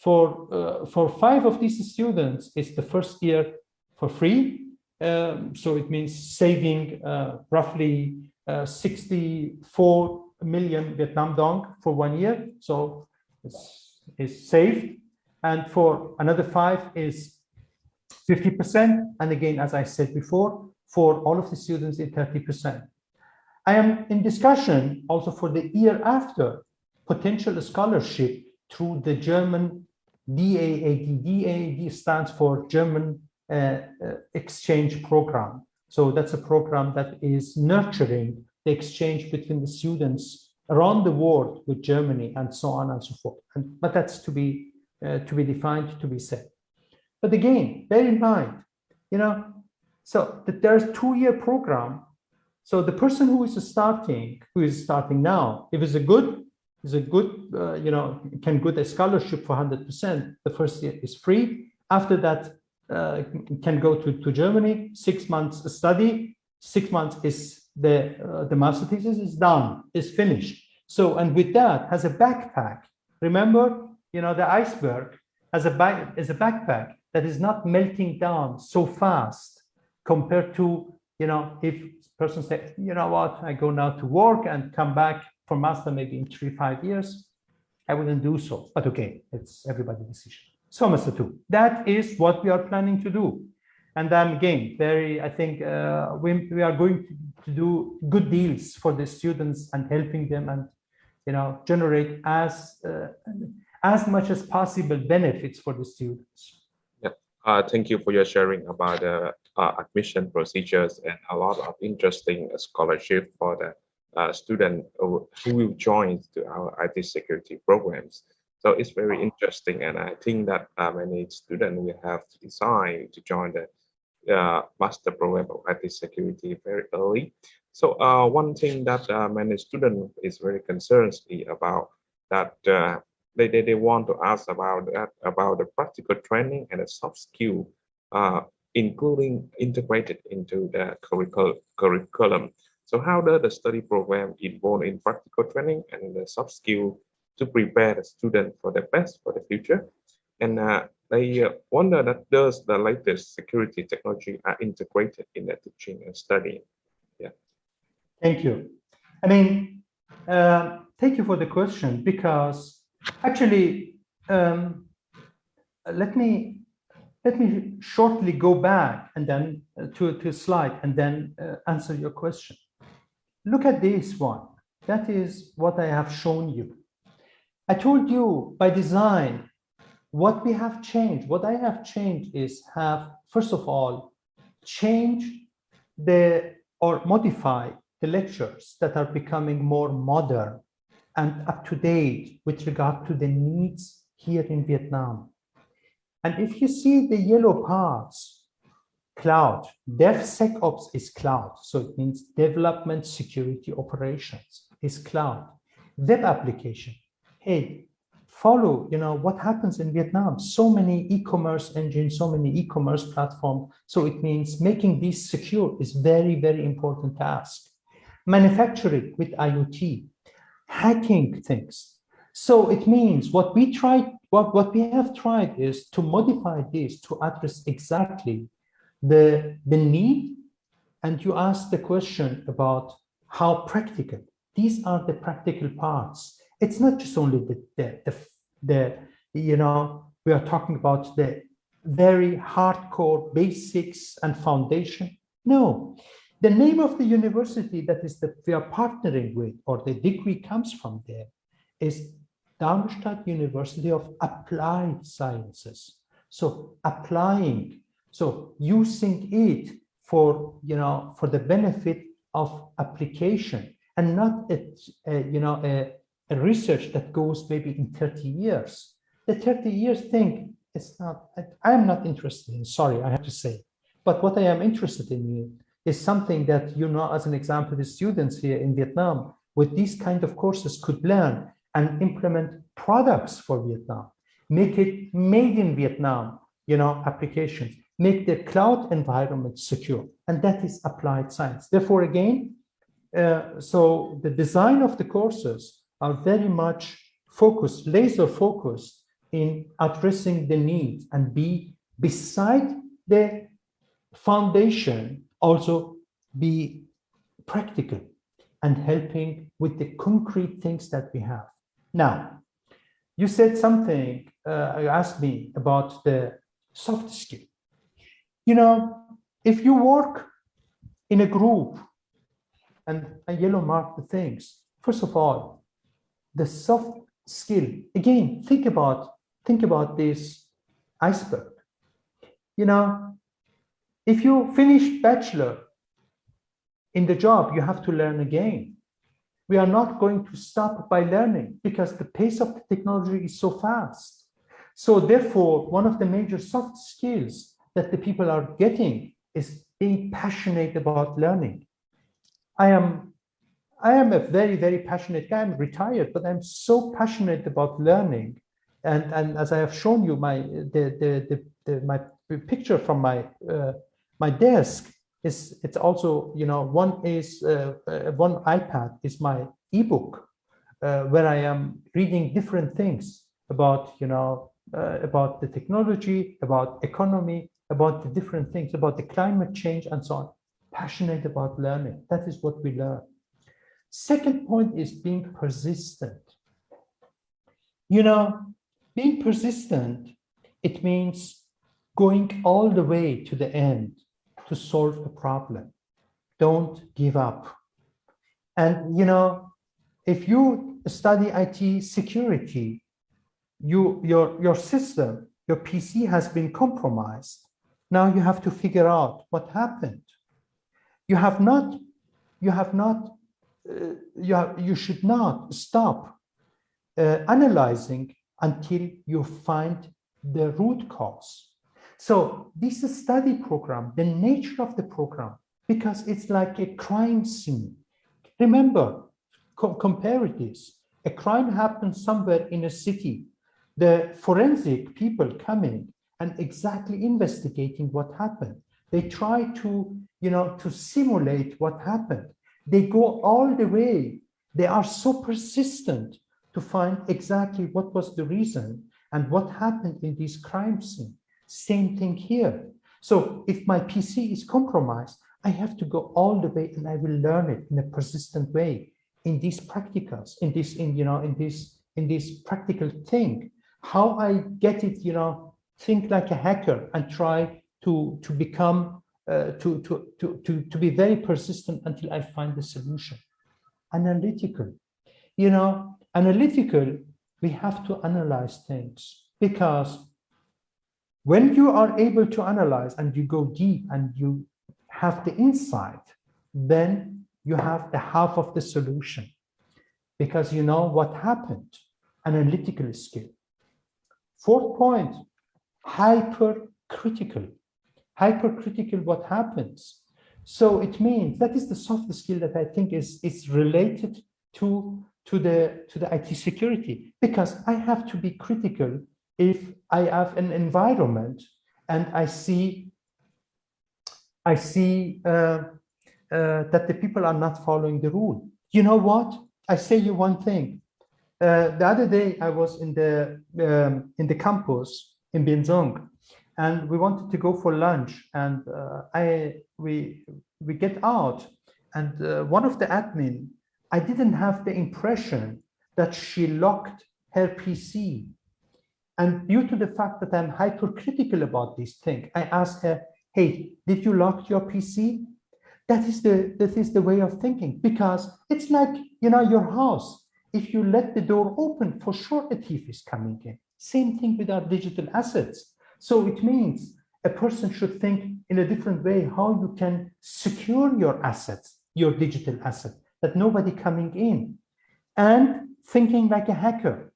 for 5 of these students, it's the first year for free. So it means saving roughly 64 million Vietnam dong for 1 year. So it's saved. And for another 5 is 50%. And again, as I said before, for all of the students, it's 30%. I am in discussion also for the year after, potential scholarship through the German DAAD. DAAD stands for German exchange program. So that's a program that is nurturing the exchange between the students around the world with Germany and so on and so forth. But that's to be defined, to be said. But again, bear in mind, so that there's a 2-year program. So the person who is starting now, if it's can get a scholarship for 100%, the first year is free. After that, can go to Germany, 6 months study, 6 months is the master thesis is done, is finished. So, and with that has a backpack. Remember, the Iceberg has a backpack that is not melting down so fast compared to, if person says, what, I go now to work and come back for master maybe in 3-5 years, I wouldn't do so. But okay, it's everybody's decision. So, Mr. Tu, that is what we are planning to do. And then again, I think we are going to do good deals for the students and helping them and, generate as much as possible benefits for the students. Yeah. Thank you for your sharing about the admission procedures and a lot of interesting scholarship for the student who will join to our IT security programs. So it's very interesting, and I think that many students will have to decide to join the master program of IT security very early. So one thing that many students is very concerned about that they want to ask about the practical training and the soft skill, including integrated into the curriculum. So how does the study program involve in practical training and the soft skill to prepare the student for the best for the future? And they wonder that does the latest security technology are integrated in the teaching and studying? Yeah. Thank you. I mean, thank you for the question, because actually, let me shortly go back and then to a slide and then answer your question. Look at this one. That is what I have shown you. I told you by design, what we have changed, what I have changed is have, first of all, change or modify the lectures that are becoming more modern and up to date with regard to the needs here in Vietnam. And if you see the yellow parts, cloud, DevSecOps is cloud. So it means development security operations is cloud. Web application, hey, follow, what happens in Vietnam. So many e-commerce engines, so many e-commerce platforms. So it means making these secure is very, very important task. Manufacturing with IoT, hacking things. So it means what we have tried is to modify this to address exactly the need. And you asked the question about how practical. These are the practical parts. It's not just only we are talking about the very hardcore basics and foundation. No, the name of the university that is that we are partnering with, or the degree comes from there, is Darmstadt University of Applied Sciences. So applying, so using it for the benefit of application, and not a research that goes maybe in 30 years. The 30 years thing, it's not, I'm not interested in, sorry, I have to say. But what I am interested in is something that, as an example, the students here in Vietnam with these kind of courses could learn and implement products for Vietnam, make it made in Vietnam, applications, make the cloud environment secure. And that is applied science. Therefore, again, so the design of the courses are very much focused, laser focused in addressing the needs and be beside the foundation, also be practical and helping with the concrete things that we have. Now, you said something, you asked me about the soft skill. If you work in a group, and I yellow mark the things, first of all, the soft skill, again, think about this iceberg. If you finish bachelor in the job, you have to learn again. We are not going to stop by learning because the pace of the technology is so fast. So therefore, one of the major soft skills that the people are getting is being passionate about learning. I am a very, very passionate guy. I'm retired, but I'm so passionate about learning. And as I have shown you, my picture from my desk is, it's also, one iPad is my ebook, where I am reading different things about about the technology, about economy, about the different things, about the climate change and so on. Passionate about learning. That is what we learn. Second point is being persistent. Being persistent, it means going all the way to the end to solve a problem. Don't give up. And, if you study IT security, your system, your PC has been compromised. Now you have to figure out what happened. You should not stop analyzing until you find the root cause. So this is study program, the nature of the program, because it's like a crime scene. Remember, compare this. A crime happens somewhere in a city. The forensic people coming and exactly investigating what happened. They try to, to simulate what happened. They go all the way. They are so persistent to find exactly what was the reason and what happened in this crime scene. Same thing here. So if my PC is compromised, I have to go all the way and I will learn it in a persistent way in these practicals, in this practical thing. How I get it, think like a hacker and try to become to be very persistent until I find the solution. Analytical, analytical, we have to analyze things, because when you are able to analyze and you go deep and you have the insight, then you have the half of the solution, because you know what happened, analytical skill. Fourth point, hypercritical. Hypercritical, what happens? So it means that is the soft skill that I think is related to the IT security, because I have to be critical if I have an environment and I see that the people are not following the rule. You know what? I say you one thing. The other day I was in the campus in Bình, and we wanted to go for lunch, and we get out, and one of the admin, I didn't have the impression that she locked her PC. And due to the fact that I'm hypercritical about this thing, I asked her, hey, did you lock your PC? That is the way of thinking, because it's like, you know, your house. If you let the door open, for sure a thief is coming in. Same thing with our digital assets. So it means a person should think in a different way how you can secure your assets, your digital asset, that nobody coming in, and thinking like a hacker.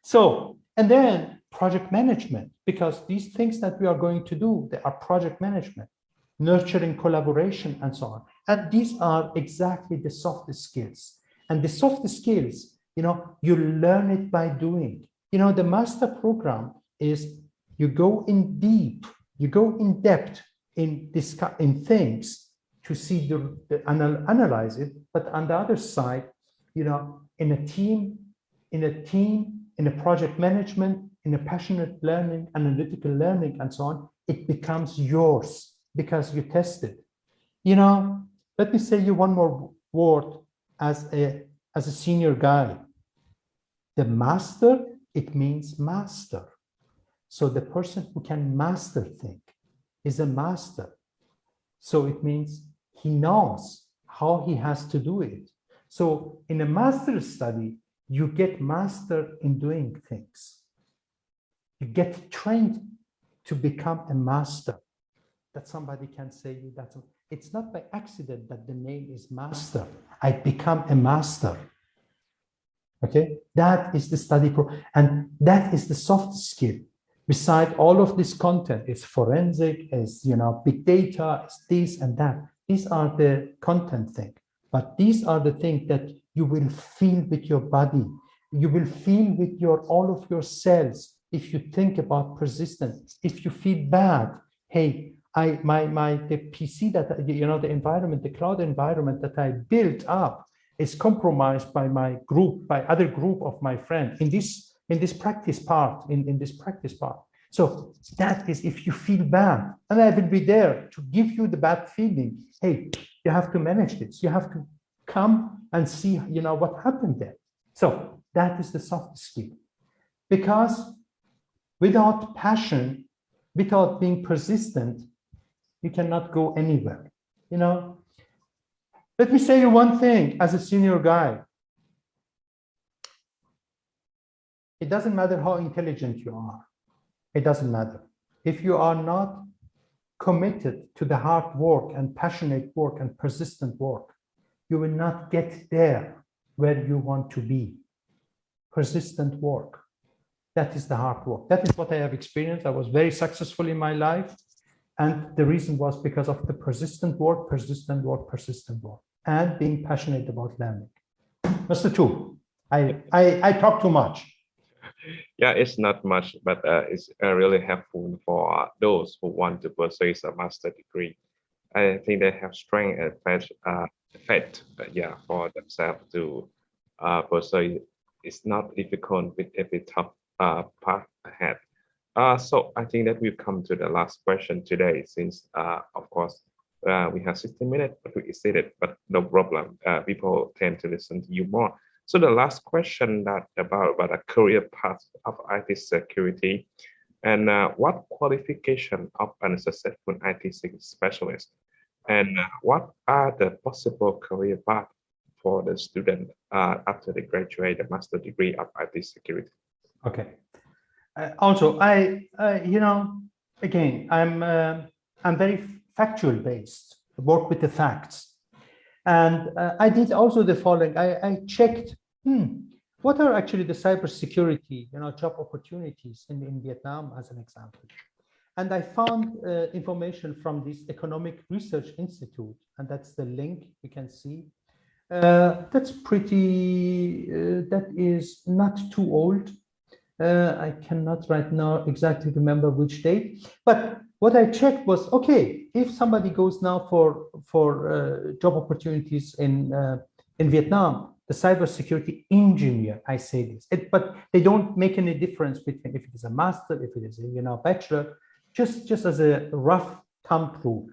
So, and then project management, because these things that we are going to do, they are project management, nurturing collaboration, and so on. And these are exactly the soft skills. And the soft skills, you know, you learn it by doing. You know, the master program is you go in deep, you go in depth in things to see analyze it. But on the other side, you know, in a team, in a project management, in a passionate learning, analytical learning, and so on, it becomes yours because you test it. You know, let me say you one more word as a senior guy. The master, it means master. So the person who can master things is a master. So it means he knows how he has to do it. So in a master study, you get master in doing things. You get trained to become a master. That somebody can say you that. It's not by accident that the name is master. I become a master. Okay, that is the study and that is the soft skill. Beside all of this content, it's forensic, it's, you know, big data, it's this and that. These are the content thing, but these are the things that you will feel with your body. You will feel with all of your cells. If you think about persistence, if you feel bad, hey, the PC that, you know, the environment, the cloud environment that I built up is compromised by my group, by other group of my friends in this practice part, in this practice part. So that is if you feel bad, and I will be there to give you the bad feeling. Hey, you have to manage this. You have to come and see, you know, what happened there. So that is the soft skill. Because without passion, without being persistent, you cannot go anywhere, you know. Let me say you one thing as a senior guy. It doesn't matter how intelligent you are. It doesn't matter. If you are not committed to the hard work and passionate work and persistent work, you will not get there where you want to be. Persistent work. That is the hard work. That is what I have experienced. I was very successful in my life. And the reason was because of the persistent work, and being passionate about learning. Mr. Tu, I talk too much. Yeah, it's not much, but it's really helpful for those who want to pursue a master degree. I think they have strength and faith, for themselves to pursue. It's not difficult with every tough path ahead. So I think that we've come to the last question today, since of course we have 60 minutes, but we exceeded, but no problem. People tend to listen to you more. So the last question about a career path of IT security, and what qualification of a successful IT specialist, and what are the possible career paths for the student after they graduate a master degree of IT security? Okay. Also, I you know, again, I'm very factual based. work with the facts. And I did also the following. I checked, what are actually the cybersecurity, job opportunities in Vietnam, as an example. And I found information from this Economic Research Institute, and that's the link you can see. That's pretty, that is not too old. I cannot right now exactly remember which date, but what I checked was, okay, if somebody goes now for job opportunities in Vietnam, the cybersecurity engineer, I say this, but they don't make any difference between if it is a master, if it is a bachelor, just as a rough thumb rule.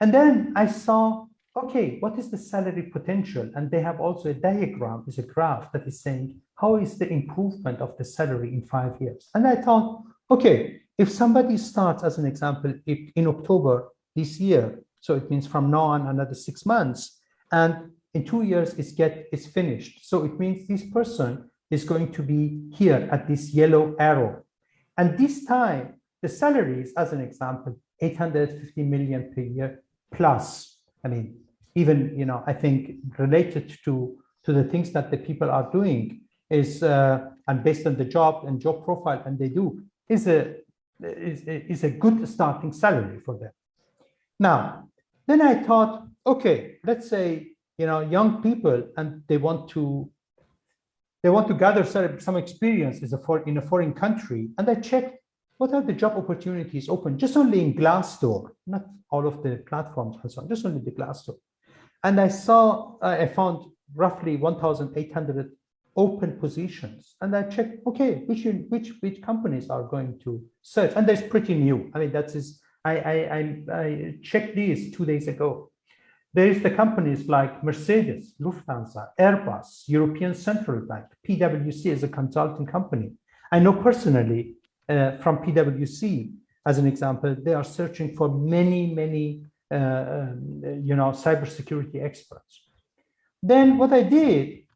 And then I saw, okay, what is the salary potential? And they have also a diagram, is a graph that is saying, how is the improvement of the salary in 5 years? And I thought, okay, if somebody starts, as an example, in October this year, so it means from now on another 6 months, and in 2 years it's finished. So it means this person is going to be here at this yellow arrow. And this time, the salaries, as an example, 850 million per year plus. I mean, even, I think related to the things that the people are doing is, and based on the job and job profile, and they do, is a good starting salary for them. Now, then I thought, okay, let's say, young people, and they want to gather some experience in a foreign country, and I checked what are the job opportunities open, just only in Glassdoor, not all of the platforms and so on, just only the Glassdoor. And I found roughly 1,800 open positions, and I checked, okay, which companies are going to search, and that's pretty new. I mean, I checked these 2 days ago. There is the companies like Mercedes, Lufthansa, Airbus, European Central Bank, PwC is a consulting company. I know personally from PwC, as an example, they are searching for many cybersecurity experts. Then what I did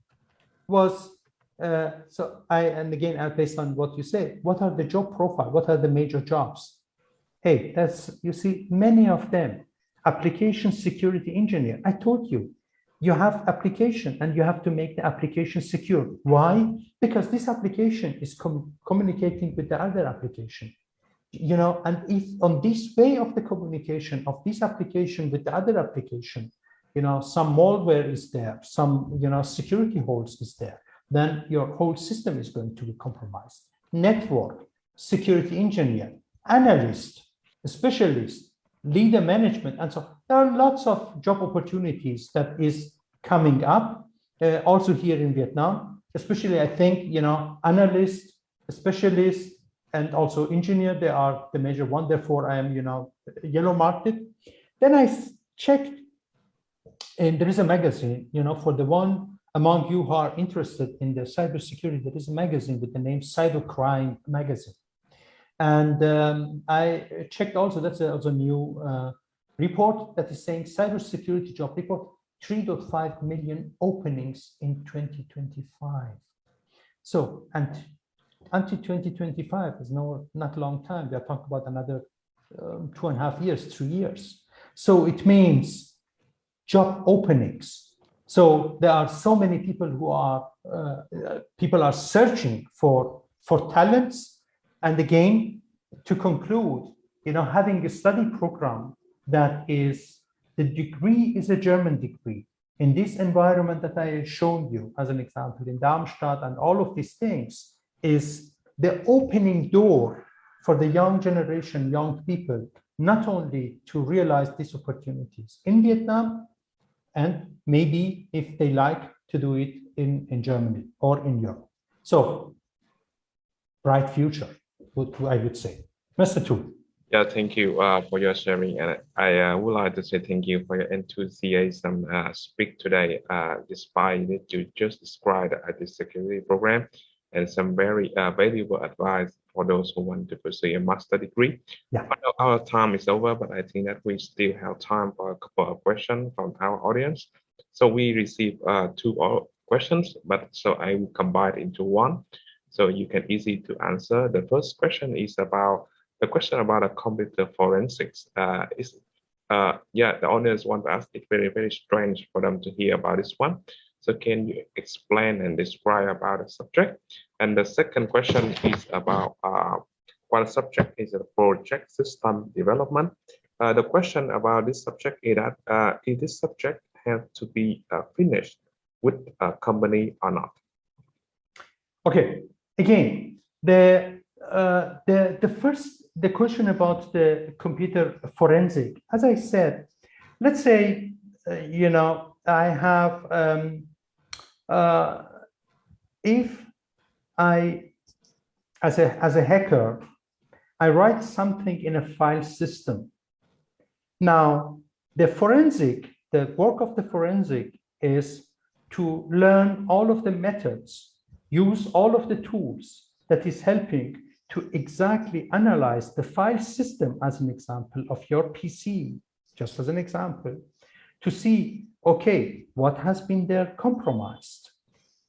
was, and again, based on what you say, what are the job profile? What are the major jobs? Hey, you see, many of them, application security engineer. I told you, you have application and you have to make the application secure. Why? Because this application is communicating with the other application. And if on this way of the communication of this application with the other application, some malware is there, some, security holes is there, then your whole system is going to be compromised. Network, security engineer, analyst, specialist, leader management, and so there are lots of job opportunities that is coming up, also here in Vietnam, especially I think, analyst, specialist, and also engineer, they are the major one. Therefore, I am, yellow marked. Then I checked, and there is a magazine, for the one among you who are interested in the cybersecurity, there is a magazine with the name Cybercrime Magazine. And I checked also, that's also a new report that is saying cybersecurity job report, 3.5 million openings in 2025. So, and until 2025 is not a long time. We are talking about another 2.5 years, 3 years. So it means job openings. So there are so many people who are searching for talents. And again, to conclude, having a study program that is, the degree is a German degree. In this environment that I showed you as an example in Darmstadt and all of these things is the opening door for the young generation, young people, not only to realize these opportunities in Vietnam, and maybe if they like to do it in Germany or in Europe. So, bright future, I would say. Mr. Tu. Yeah, thank you for your sharing, and I would like to say thank you for your enthusiasm speak today, despite you just described the security program and some very valuable advice for those who want to pursue a master degree. Yeah. Our time is over, but I think that we still have time for a couple of questions from our audience. So we received 2 questions, but so I will combine it into one, so you can easy to answer. The first question is about a computer forensics. Yeah, the audience want to ask, it's very, very strange for them to hear about this one. So can you explain and describe about the subject? And the second question is about what subject is a project system development. The question about this subject is that is this subject have to be finished with a company or not? Okay, again, the question about the computer forensic, as I said, let's say, you know, I have, if I, as a hacker, I write something in a file system. Now, the work of the forensic is to learn all of the methods, use all of the tools that is helping to exactly analyze the file system, as an example, of your PC, just as an example, to see, okay, what has been there compromised?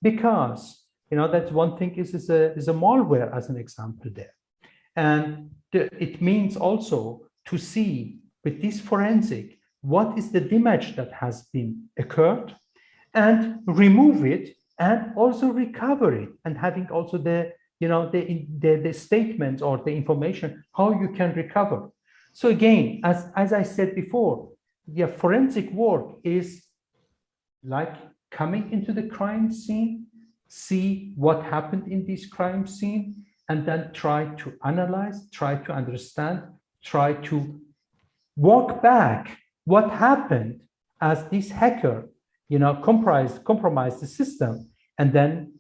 Because, you know, that's one thing is a malware, as an example there. And it means also to see with this forensic, what is the damage that has been occurred, and remove it, and also recover it, and having also the, you know, the statements or the information how you can recover. So again, as I said before, the forensic work is like coming into the crime scene, see what happened in this crime scene, and then try to analyze, try to understand, try to walk back what happened as this hacker, you know, compromised the system, and then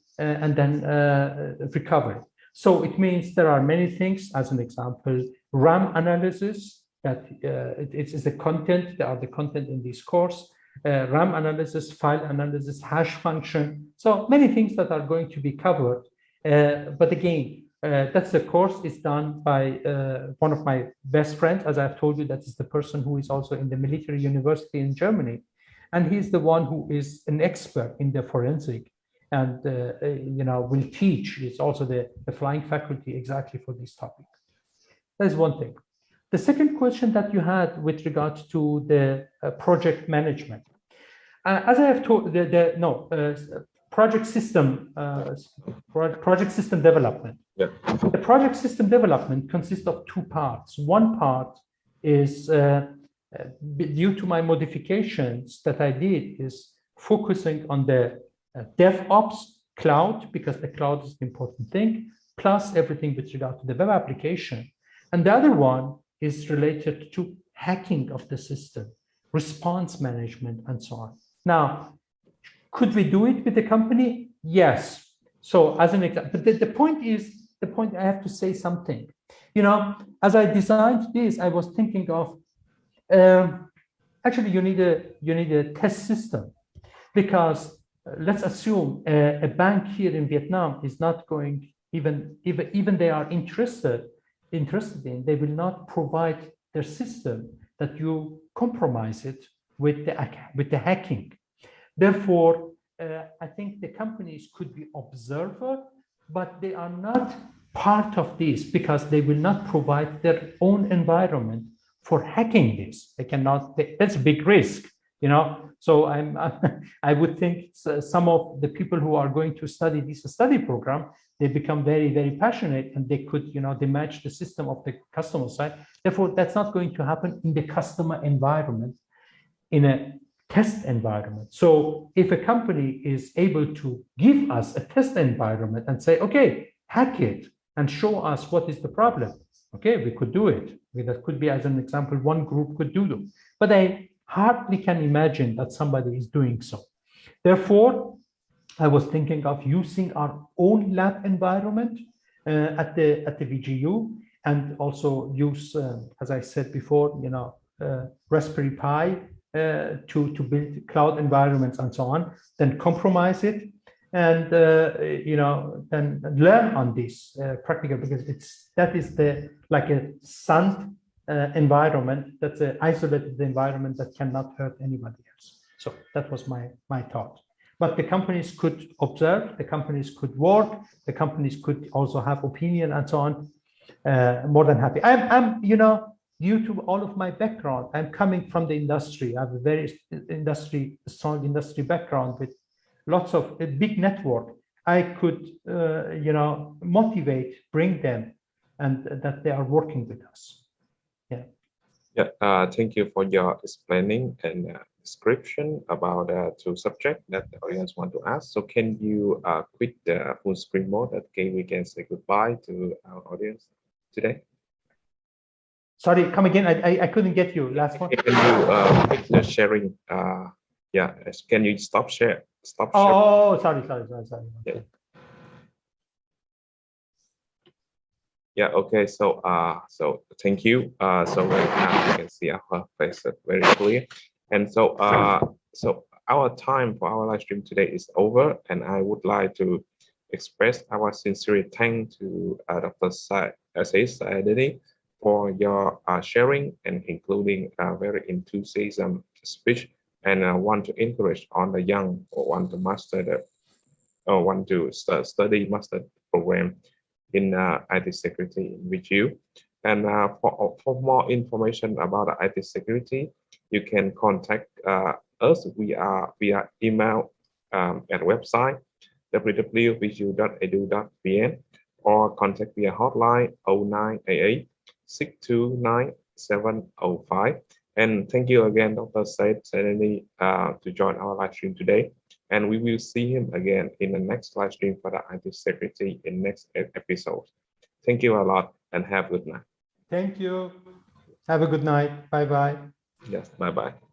recover it. So it means there are many things. As an example, RAM analysis, that it is the content. There are the content in this course. RAM analysis, file analysis, hash function. So many things that are going to be covered. But again, that's the course is done by one of my best friends, as I've told you. That is the person who is also in the military university in Germany, and he's the one who is an expert in the forensic, and you know, will teach. It's also the flying faculty exactly for this topic. That's one thing. The second question that you had with regards to the project management, as I have told, project system development. Yeah. The project system development consists of two parts. One part is due to my modifications that I did, is focusing on the DevOps cloud, because the cloud is an important thing, plus everything with regard to the web application. And the other one is related to hacking of the system, response management, and so on. Now, could we do it with the company? Yes. So as an example, but the point I have to say something. You know, as I designed this, I was thinking of, actually you need a test system, because let's assume a bank here in Vietnam is not going, even they are interested in, they will not provide their system that you compromise it with the hacking. Therefore, I think the companies could be observer, but they are not part of this, because they will not provide their own environment for hacking this. They cannot. That's a big risk, you know. So I would think some of the people who are going to study this study program, they become very, very passionate, and they could, you know, they match the system of the customer side. Therefore, that's not going to happen in the customer environment, in a test environment. So if a company is able to give us a test environment and say, okay, hack it and show us what is the problem, okay, we could do it. That could be, as an example, one group could do them. But I hardly can imagine that somebody is doing so. Therefore, I was thinking of using our own lab environment at the VGU, and also use, as I said before, you know, Raspberry Pi to build cloud environments and so on, then compromise it, and you know, then learn on this practical, because that is the, like a sand environment, that's an isolated environment that cannot hurt anybody else. So that was my thought. But the companies could observe, the companies could work, the companies could also have opinion and so on. More than happy. I'm you know, due to all of my background, I'm coming from the industry. I have a very strong industry background with lots of a big network. I could, motivate, bring them, and that they are working with us. Yeah. Yeah. Thank you for your explaining and description about the two subjects that the audience want to ask. So can you quit the full screen mode? Okay, we can say goodbye to our audience today. Sorry, come again. I couldn't get you. Last one. Can you quit the sharing? Yeah. Can you stop share? Stop sharing. Oh, sorry. Yeah. Yeah. Okay. So thank you. So right now you can see our faces very clear, and so our time for our live stream today is over, and I would like to express our sincere thanks to Dr. Zahedani for your sharing and including a very enthusiasm speech, and I want to encourage on the young or want to master the or want to study master program in IT security with you. And for more information about IT security, you can contact us via email at website www.visu.edu.vn or contact via hotline 0988 629 705. And thank you again, Dr. Zahedani, to join our live stream today. And we will see him again in the next live stream for the IT security in next episode. Thank you a lot and have a good night. Thank you. Have a good night. Bye-bye. Yes, bye-bye.